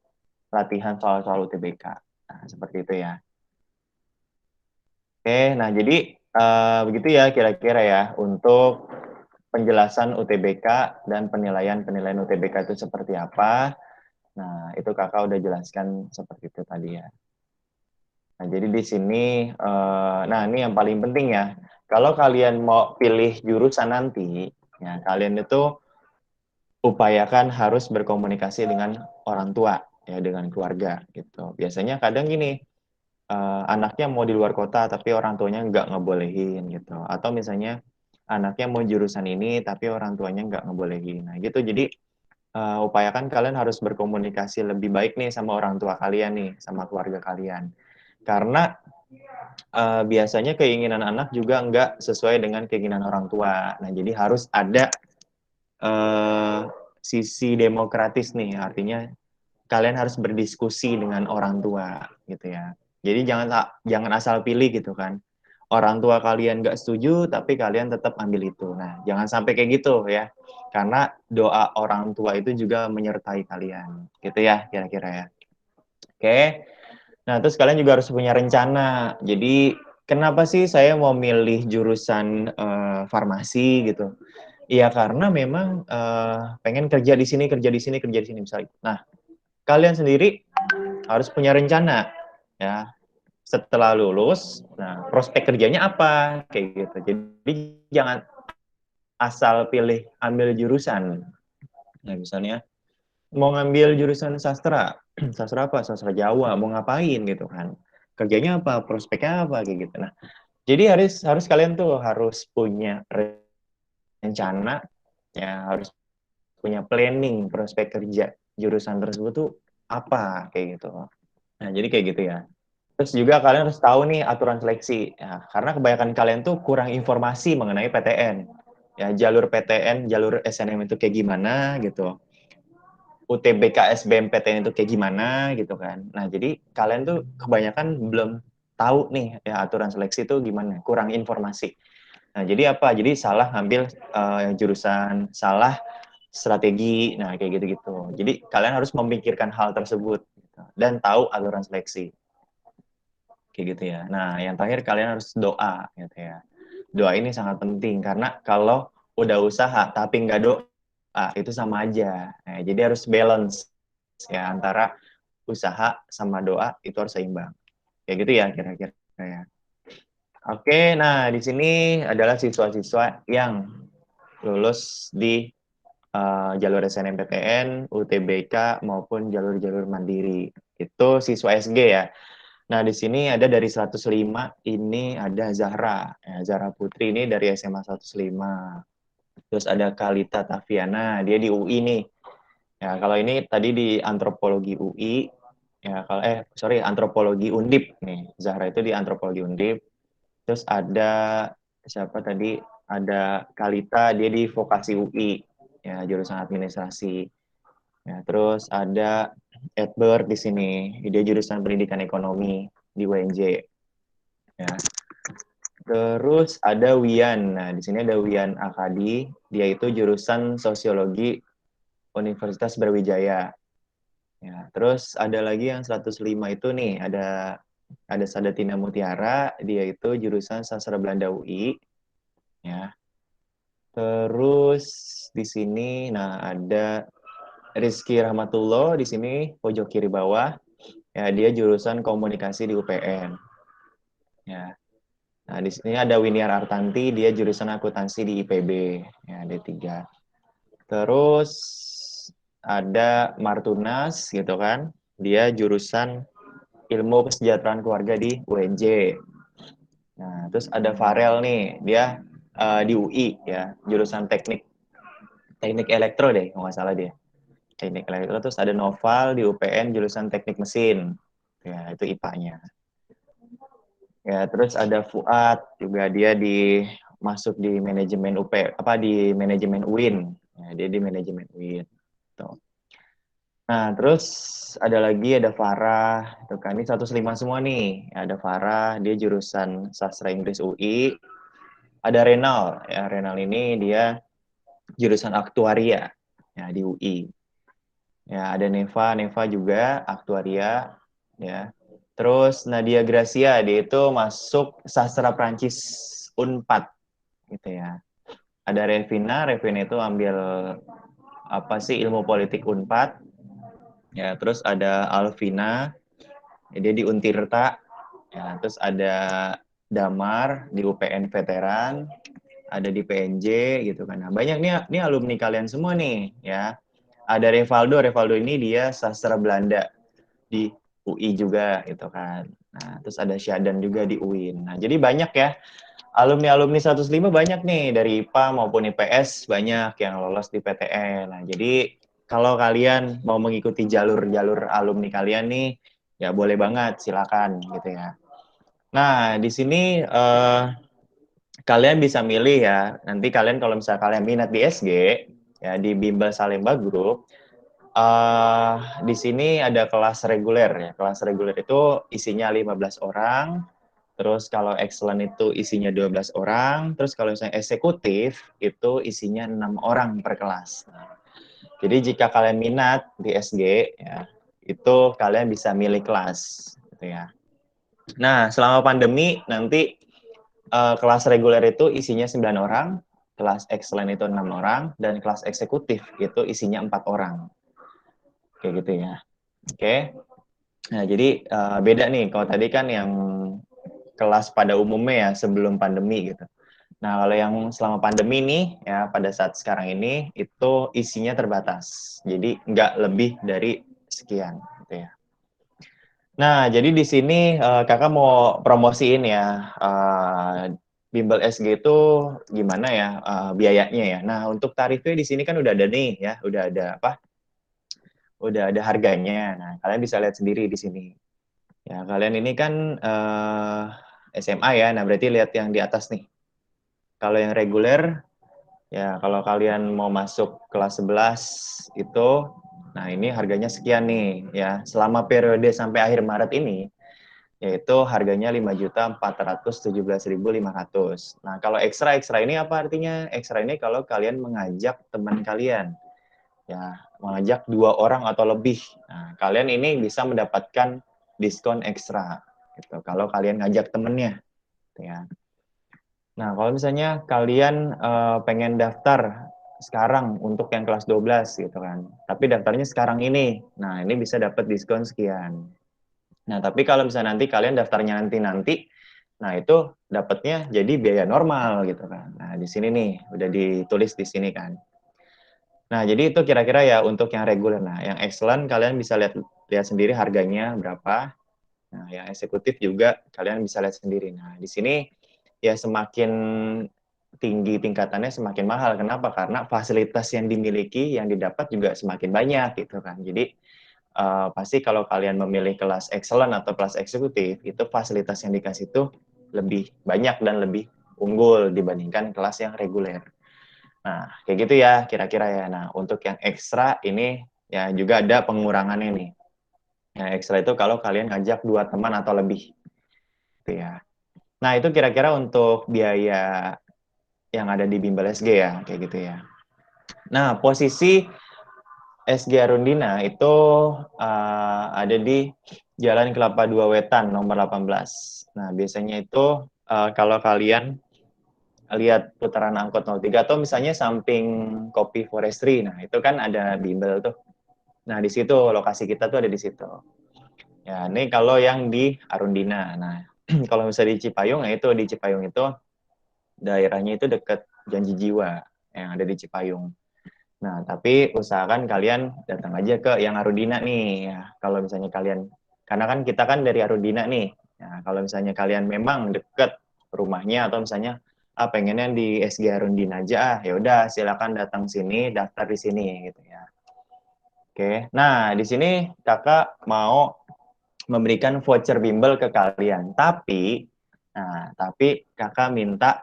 Speaker 1: latihan soal-soal UTBK. Nah, seperti itu ya. Oke, nah jadi begitu ya kira-kira ya untuk penjelasan UTBK dan penilaian UTBK itu seperti apa. Nah, itu kakak udah jelaskan seperti itu tadi ya. Nah, jadi di sini, nah ini yang paling penting ya. Kalau kalian mau pilih jurusan nanti, ya kalian itu upayakan harus berkomunikasi dengan orang tua, ya dengan keluarga gitu. Biasanya kadang gini, anaknya mau di luar kota tapi orang tuanya nggak ngebolehin gitu, atau misalnya anaknya mau jurusan ini tapi orang tuanya nggak ngebolehin. Nah gitu, jadi upayakan kalian harus berkomunikasi lebih baik nih sama orang tua kalian nih, sama keluarga kalian, karena biasanya keinginan anak juga nggak sesuai dengan keinginan orang tua. Nah jadi harus ada sisi demokratis nih, artinya kalian harus berdiskusi dengan orang tua gitu ya. Jadi jangan asal pilih gitu kan. Orang tua kalian nggak setuju tapi kalian tetap ambil itu. Nah, jangan sampai kayak gitu ya. Karena doa orang tua itu juga menyertai kalian. Gitu ya kira-kira ya. Oke. Nah, terus kalian juga harus punya rencana. Jadi, kenapa sih saya mau milih jurusan farmasi gitu? Iya, karena memang pengen kerja di sini, kerja di sini, kerja di sini misalnya. Nah, kalian sendiri harus punya rencana ya. Setelah lulus, nah prospek kerjanya apa kayak gitu. Jadi jangan asal pilih ambil jurusan. Nah, misalnya mau ngambil jurusan sastra, sastra apa? Sastra Jawa, mau ngapain gitu kan. Kerjanya apa? Prospeknya apa kayak gitu. Nah, jadi harus kalian tuh harus punya rencana ya, harus punya planning prospek kerja jurusan tersebut tuh apa kayak gitu. Nah, jadi kayak gitu ya. Terus juga kalian harus tahu nih aturan seleksi. Ya, karena kebanyakan kalian tuh kurang informasi mengenai PTN. Ya, jalur PTN, jalur SNM itu kayak gimana gitu. UTBK SBMPTN itu kayak gimana gitu kan. Nah, jadi kalian tuh kebanyakan belum tahu nih ya aturan seleksi itu gimana, kurang informasi. Nah, jadi apa? Jadi salah ngambil jurusan, salah strategi, nah kayak gitu-gitu. Jadi kalian harus memikirkan hal tersebut gitu, dan tahu aturan seleksi. Kayak gitu ya. Nah, yang terakhir kalian harus doa gitu ya. Doa ini sangat penting karena kalau udah usaha tapi nggak doa itu sama aja. Nah, jadi harus balance ya antara usaha sama doa itu harus seimbang. Kayak gitu ya kira-kira ya. Oke, nah di sini adalah siswa-siswa yang lulus di jalur SNMPTN, UTBK maupun jalur-jalur mandiri. Itu siswa SG ya. Nah, di sini ada dari 105, ini ada Zahra. Ya, Zahra Putri ini dari SMA 105. Terus ada Kalita Taviana, dia di UI nih. Ya, kalau ini tadi di antropologi UI. Ya, kalau antropologi Undip nih. Zahra itu di antropologi Undip. Terus ada siapa tadi? Ada Kalita, dia di vokasi UI. Ya, jurusan administrasi. Ya, terus ada Edward di sini. Dia jurusan pendidikan ekonomi di UNJ. Ya. Terus ada Wian. Nah, di sini ada Wian Akadi. Dia itu jurusan sosiologi Universitas Brawijaya. Ya, terus ada lagi yang 105 itu nih, ada Sadatina Mutiara, dia itu jurusan sastra Belanda UI. Ya. Terus di sini, nah ada Rizky Rahmatullah di sini pojok kiri bawah. Ya, dia jurusan komunikasi di UPN. Ya. Nah, di sini ada Winiar Artanti, dia jurusan akuntansi di IPB, ya D3. Terus ada Martunas gitu kan. Dia jurusan ilmu kesejahteraan keluarga di UNJ. Nah, terus ada Farel nih, dia di UI ya, jurusan teknik teknik elektro deh, kalau nggak salah dia. Teknik elektro. Terus ada Noval di UPN jurusan teknik mesin. Ya, itu IPA-nya. Ya, terus ada Fuad juga dia masuk di manajemen di manajemen UIN. Ya, dia di manajemen UIN. Tuh. Nah, terus ada Farah, itu kan ini 105 semua nih. Ya, ada Farah, dia jurusan sastra Inggris UI. Ada Renal, ya Renal ini dia jurusan aktuaria ya di UI. Ya, ada Neva juga aktuaria ya. Terus Nadia Gracia, dia itu masuk sastra Prancis Unpad gitu ya. Ada Revina itu ambil apa sih ilmu politik Unpad. Ya, terus ada Alvina, ya, dia di Untirta. Ya, terus ada Damar di UPN Veteran, ada di PNJ gitu kan. Nah, banyak nih alumni kalian semua nih ya. Ada Revaldo ini dia sastra Belanda di UI juga gitu kan. Nah, terus ada Syadan juga di UIN. Nah, jadi banyak ya. Alumni-alumni 105 banyak nih dari IPA maupun IPS banyak yang lolos di PTN. Nah, jadi kalau kalian mau mengikuti jalur-jalur alumni kalian nih, ya boleh banget, silakan gitu ya. Nah, di sini kalian bisa milih ya. Nanti kalian kalau misalnya kalian minat di SG, ya di Bimbel Salemba Group, di sini ada kelas reguler ya. Kelas reguler itu isinya 15 orang. Terus kalau excellent itu isinya 12 orang. Terus kalau misalnya eksekutif itu isinya 6 orang per kelas. Nah, jadi jika kalian minat di SG ya, itu kalian bisa milih kelas gitu ya. Nah, selama pandemi nanti kelas reguler itu isinya 9 orang, kelas excellent itu 6 orang, dan kelas eksekutif itu isinya 4 orang. Kayak gitu ya. Oke. Nah, jadi beda nih. Kalau tadi kan yang kelas pada umumnya ya sebelum pandemi gitu. Nah, kalau yang selama pandemi nih ya pada saat sekarang ini itu isinya terbatas. Jadi nggak lebih dari sekian gitu ya. Nah, jadi di sini kakak mau promosiin ya Bimbel SG itu gimana ya biayanya ya. Nah, untuk tarifnya di sini kan udah ada nih ya, udah ada apa? Udah ada harganya. Nah, kalian bisa lihat sendiri di sini. Ya, kalian ini kan SMA ya. Nah, berarti lihat yang di atas nih. Kalau yang reguler, ya kalau kalian mau masuk kelas 11 itu, nah ini harganya sekian nih ya. Selama periode sampai akhir Maret ini, yaitu harganya 5.417.500. Nah, kalau ekstra ini apa artinya? Ekstra ini kalau kalian mengajak teman kalian. Ya, mengajak 2 orang atau lebih. Nah, kalian ini bisa mendapatkan diskon ekstra gitu. Kalau kalian ngajak temennya gitu ya. Nah, kalau misalnya kalian pengen daftar sekarang untuk yang kelas 12 gitu kan. Tapi daftarnya sekarang ini. Nah, ini bisa dapat diskon sekian. Nah, tapi kalau misalnya nanti kalian daftarnya nanti-nanti, nah itu dapatnya jadi biaya normal gitu kan. Nah, di sini nih, udah ditulis di sini kan. Nah, jadi itu kira-kira ya untuk yang reguler. Nah, yang excellent kalian bisa lihat lihat sendiri harganya berapa. Nah, yang eksekutif juga kalian bisa lihat sendiri. Nah, di sini ya semakin tinggi tingkatannya semakin mahal. Kenapa? Karena fasilitas yang dimiliki, yang didapat juga semakin banyak gitu kan. Jadi pasti kalau kalian memilih kelas excellent atau kelas eksekutif, itu fasilitas yang dikasih itu lebih banyak dan lebih unggul dibandingkan kelas yang reguler. Nah, kayak gitu ya kira-kira ya. Nah, untuk yang ekstra ini ya juga ada pengurangannya nih. Yang ekstra itu kalau kalian ngajak 2 teman atau lebih, gitu ya. Nah, itu kira-kira untuk biaya yang ada di Bimbel SG ya, kayak gitu ya. Nah, posisi SG Arundina itu ada di Jalan Kelapa Dua Wetan, nomor 18. Nah, biasanya itu kalau kalian lihat putaran angkot 03 atau misalnya samping Kopi Forestry, nah itu kan ada bimbel tuh. Nah, di situ lokasi kita tuh ada di situ. Ya, ini kalau yang di Arundina. Nah, kalau misalnya di Cipayung, ya itu di Cipayung itu daerahnya itu dekat Janji Jiwa yang ada di Cipayung. Nah, tapi usahakan kalian datang aja ke yang Arundina nih. Ya, kalau misalnya kalian, karena kan kita kan dari Arundina nih. Ya, kalau misalnya kalian memang deket rumahnya atau misalnya pengennya di SG Arundina aja, ya udah silakan datang sini, daftar di sini gitu ya. Oke. Nah, di sini Kakak mau memberikan voucher bimbel ke kalian. Tapi Kakak minta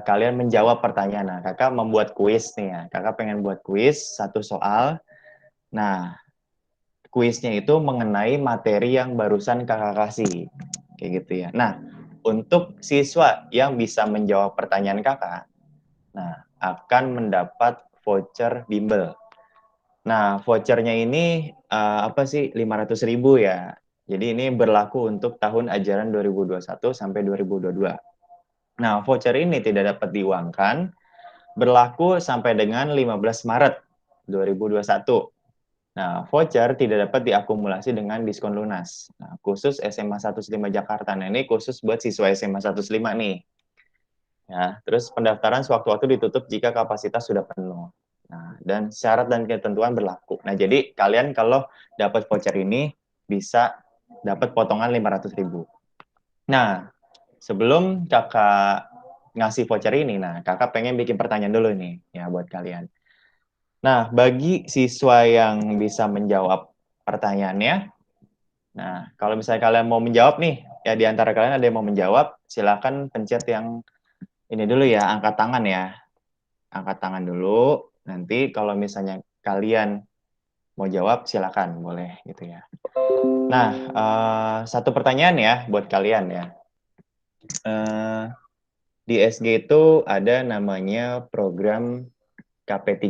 Speaker 1: kalian menjawab pertanyaan. Nah, Kakak membuat kuis nih ya. Kakak pengen buat kuis 1 soal. Nah, kuisnya itu mengenai materi yang barusan Kakak kasih. Kayak gitu ya. Nah, untuk siswa yang bisa menjawab pertanyaan Kakak, nah, akan mendapat voucher bimbel. Nah, vouchernya ini apa sih 500.000 ya. Jadi ini berlaku untuk tahun ajaran 2021 sampai 2022. Nah, voucher ini tidak dapat diuangkan, berlaku sampai dengan 15 Maret 2021. Nah, voucher tidak dapat diakumulasi dengan diskon lunas. Nah, khusus SMA 105 Jakarta. Nah, ini khusus buat siswa SMA 105 nih. Ya, terus pendaftaran sewaktu-waktu ditutup jika kapasitas sudah penuh. Nah, dan syarat dan ketentuan berlaku. Nah, jadi kalian kalau dapat voucher ini bisa dapat potongan 500.000. Nah, sebelum kakak ngasih voucher ini, nah kakak pengen bikin pertanyaan dulu nih ya buat kalian. Nah, bagi siswa yang bisa menjawab pertanyaannya, nah kalau misalnya kalian mau menjawab nih, ya di antara kalian ada yang mau menjawab, silakan pencet yang ini dulu ya, angkat tangan ya. Angkat tangan dulu, nanti kalau misalnya kalian mau jawab, silakan, boleh gitu ya. Nah, satu pertanyaan ya buat kalian ya. Di SG itu ada namanya program KP3,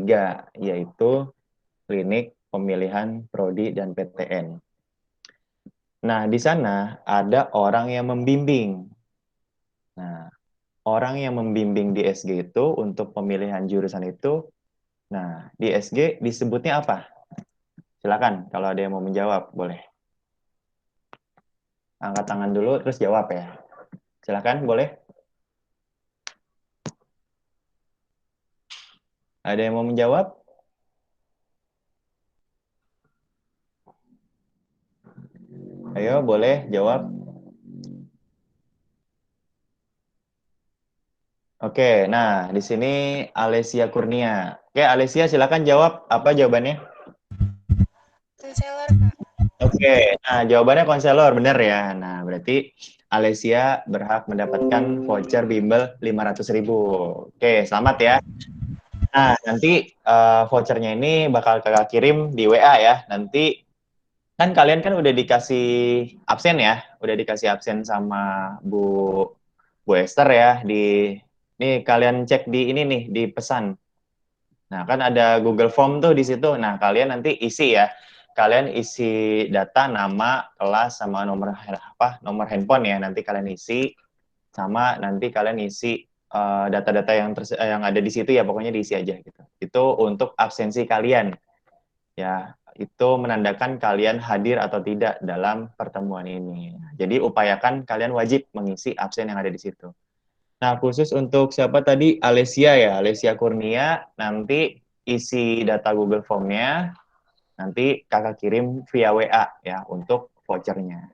Speaker 1: yaitu Klinik Pemilihan Prodi dan PTN. Nah, di sana ada orang yang membimbing. Nah, orang yang membimbing di SG itu untuk pemilihan jurusan itu, nah, di SG disebutnya apa? Silakan, kalau ada yang mau menjawab, boleh. Angkat tangan dulu, terus jawab ya. Silakan, boleh. Ada yang mau menjawab? Ayo, boleh jawab. Oke, nah di sini Alesia Kurnia. Oke, Alesia silakan jawab. Apa jawabannya?
Speaker 2: Konselor, Kak.
Speaker 1: Oke, nah jawabannya konselor, benar ya. Nah, berarti Alesia berhak mendapatkan voucher bimbel 500.000. Oke, selamat ya. Nah, nanti vouchernya ini bakal kakak kirim di WA ya. Nanti kan kalian kan udah dikasih absen ya, udah dikasih absen sama Bu Esther ya di nih kalian cek di ini nih di pesan. Nah, kan ada Google Form tuh di situ. Nah, kalian nanti isi ya. Kalian isi data nama, kelas sama nomor handphone ya. Nanti kalian isi sama nanti kalian isi data-data yang ada di situ ya pokoknya diisi aja gitu. Itu untuk absensi kalian. Ya, itu menandakan kalian hadir atau tidak dalam pertemuan ini. Jadi upayakan kalian wajib mengisi absen yang ada di situ. Nah, khusus untuk siapa tadi? Alesia ya, Alesia Kurnia. Nanti isi data Google Form-nya, nanti kakak kirim via WA ya untuk vouchernya.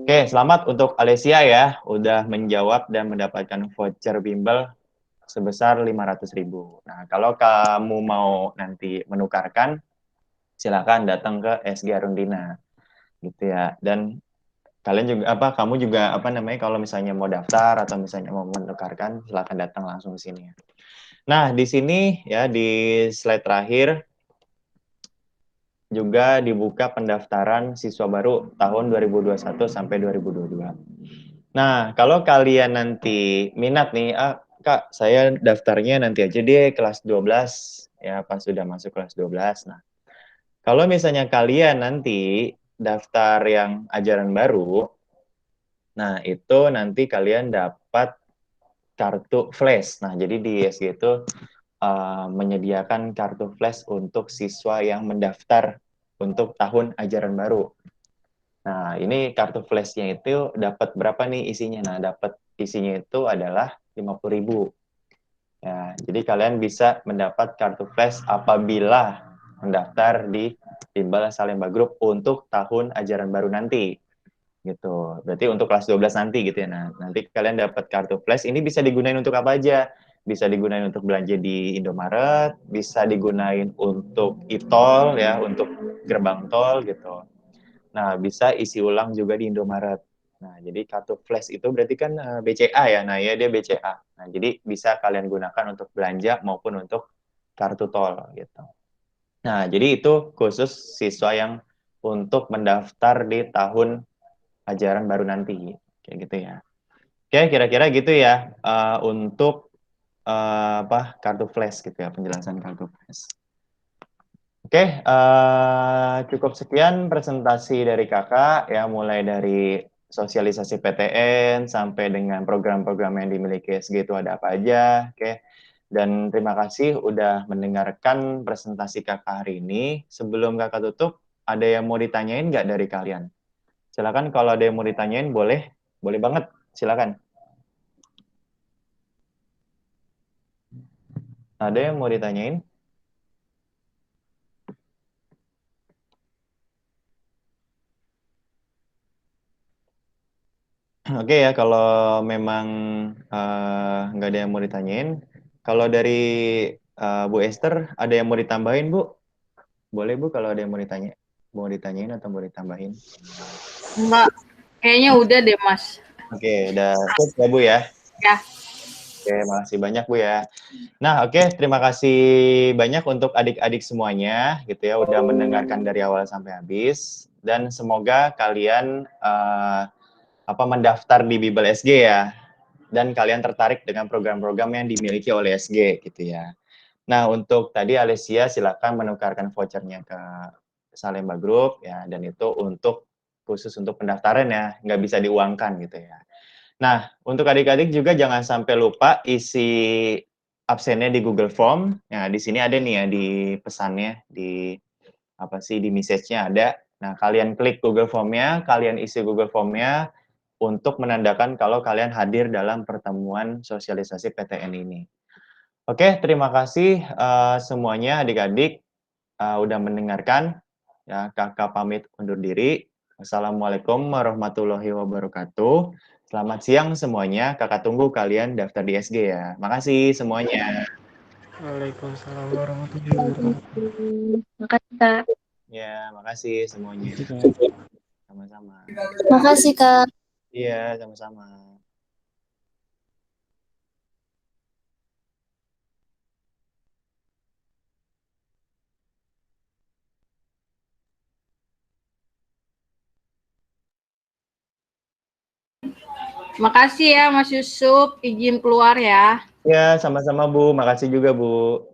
Speaker 1: Oke, selamat untuk Alesia ya, udah menjawab dan mendapatkan voucher bimbel sebesar 500.000. Nah, kalau kamu mau nanti menukarkan, silakan datang ke SG Arundina, gitu ya. Dan kalian juga kamu juga kalau misalnya mau daftar atau misalnya mau menukarkan, silakan datang langsung ke sini. Nah, di sini ya di slide terakhir juga dibuka pendaftaran siswa baru tahun 2021 sampai 2022. Nah, kalau kalian nanti minat nih, Kak, saya daftarnya nanti aja deh kelas 12, ya pas sudah masuk kelas 12. Nah, kalau misalnya kalian nanti daftar yang ajaran baru, nah itu nanti kalian dapat kartu flash. Nah, jadi di ISG itu menyediakan kartu flash untuk siswa yang mendaftar untuk tahun ajaran baru. Nah, ini kartu flashnya itu dapat berapa nih isinya? Nah, dapat isinya itu adalah 50.000. Ya, jadi kalian bisa mendapat kartu flash apabila mendaftar di Bimbel Salemba Group untuk tahun ajaran baru nanti. Gitu. Berarti untuk kelas 12 nanti gitu ya. Nah, nanti kalian dapat kartu flash, ini bisa digunain untuk apa aja? Bisa digunain untuk belanja di Indomaret, bisa digunain untuk e-tol ya, untuk gerbang tol gitu. Nah, bisa isi ulang juga di Indomaret. Nah, jadi kartu flash itu berarti kan BCA ya. Nah, ya dia BCA. Nah, jadi bisa kalian gunakan untuk belanja maupun untuk kartu tol gitu. Nah, jadi itu khusus siswa yang untuk mendaftar di tahun ajaran baru nanti. Kayak gitu ya. Oke, kira-kira gitu ya untuk kartu flash gitu ya, penjelasan kartu flash. Oke, cukup sekian presentasi dari kakak ya, mulai dari sosialisasi PTN sampai dengan program-program yang dimiliki SG itu ada apa aja. Oke, dan terima kasih udah mendengarkan presentasi kakak hari ini. Sebelum kakak tutup, ada yang mau ditanyain nggak dari kalian? Silakan kalau ada yang mau ditanyain boleh, boleh banget, silakan. Ada yang mau ditanyain? Oke ya, kalau memang nggak ada yang mau ditanyain, kalau dari Bu Esther ada yang mau ditambahin Bu? Boleh Bu kalau ada yang mau ditanyain atau mau ditambahin?
Speaker 2: Enggak, kayaknya udah deh Mas.
Speaker 1: Oke, udah cukup ya Bu ya?
Speaker 2: Ya.
Speaker 1: Oke, makasih banyak Bu ya. Nah, oke, terima kasih banyak untuk adik-adik semuanya gitu ya, udah mendengarkan dari awal sampai habis. Dan semoga kalian mendaftar di Bimbel SG ya, dan kalian tertarik dengan program-program yang dimiliki oleh SG gitu ya. Nah, untuk tadi Alesia silakan menukarkan vouchernya ke Salemba Group ya, dan itu untuk khusus untuk pendaftaran ya, nggak bisa diuangkan gitu ya. Nah, untuk adik-adik juga jangan sampai lupa isi absennya di Google Form. Nah, di sini ada nih ya di pesannya, di di message-nya ada. Nah, kalian klik Google Form-nya, kalian isi Google Form-nya untuk menandakan kalau kalian hadir dalam pertemuan sosialisasi PTN ini. Oke, terima kasih semuanya adik-adik udah mendengarkan. Ya, kakak pamit undur diri. Wassalamualaikum warahmatullahi wabarakatuh. Selamat siang semuanya. Kakak tunggu kalian daftar di SG ya. Makasih semuanya.
Speaker 3: Waalaikumsalam warahmatullahi wabarakatuh.
Speaker 4: Makasih, Kak.
Speaker 1: Ya, makasih semuanya. Sama-sama.
Speaker 4: Makasih, Kak.
Speaker 1: Iya, sama-sama.
Speaker 2: Makasih ya Mas Yusuf, izin keluar ya.
Speaker 1: Ya, sama-sama Bu. Makasih juga Bu.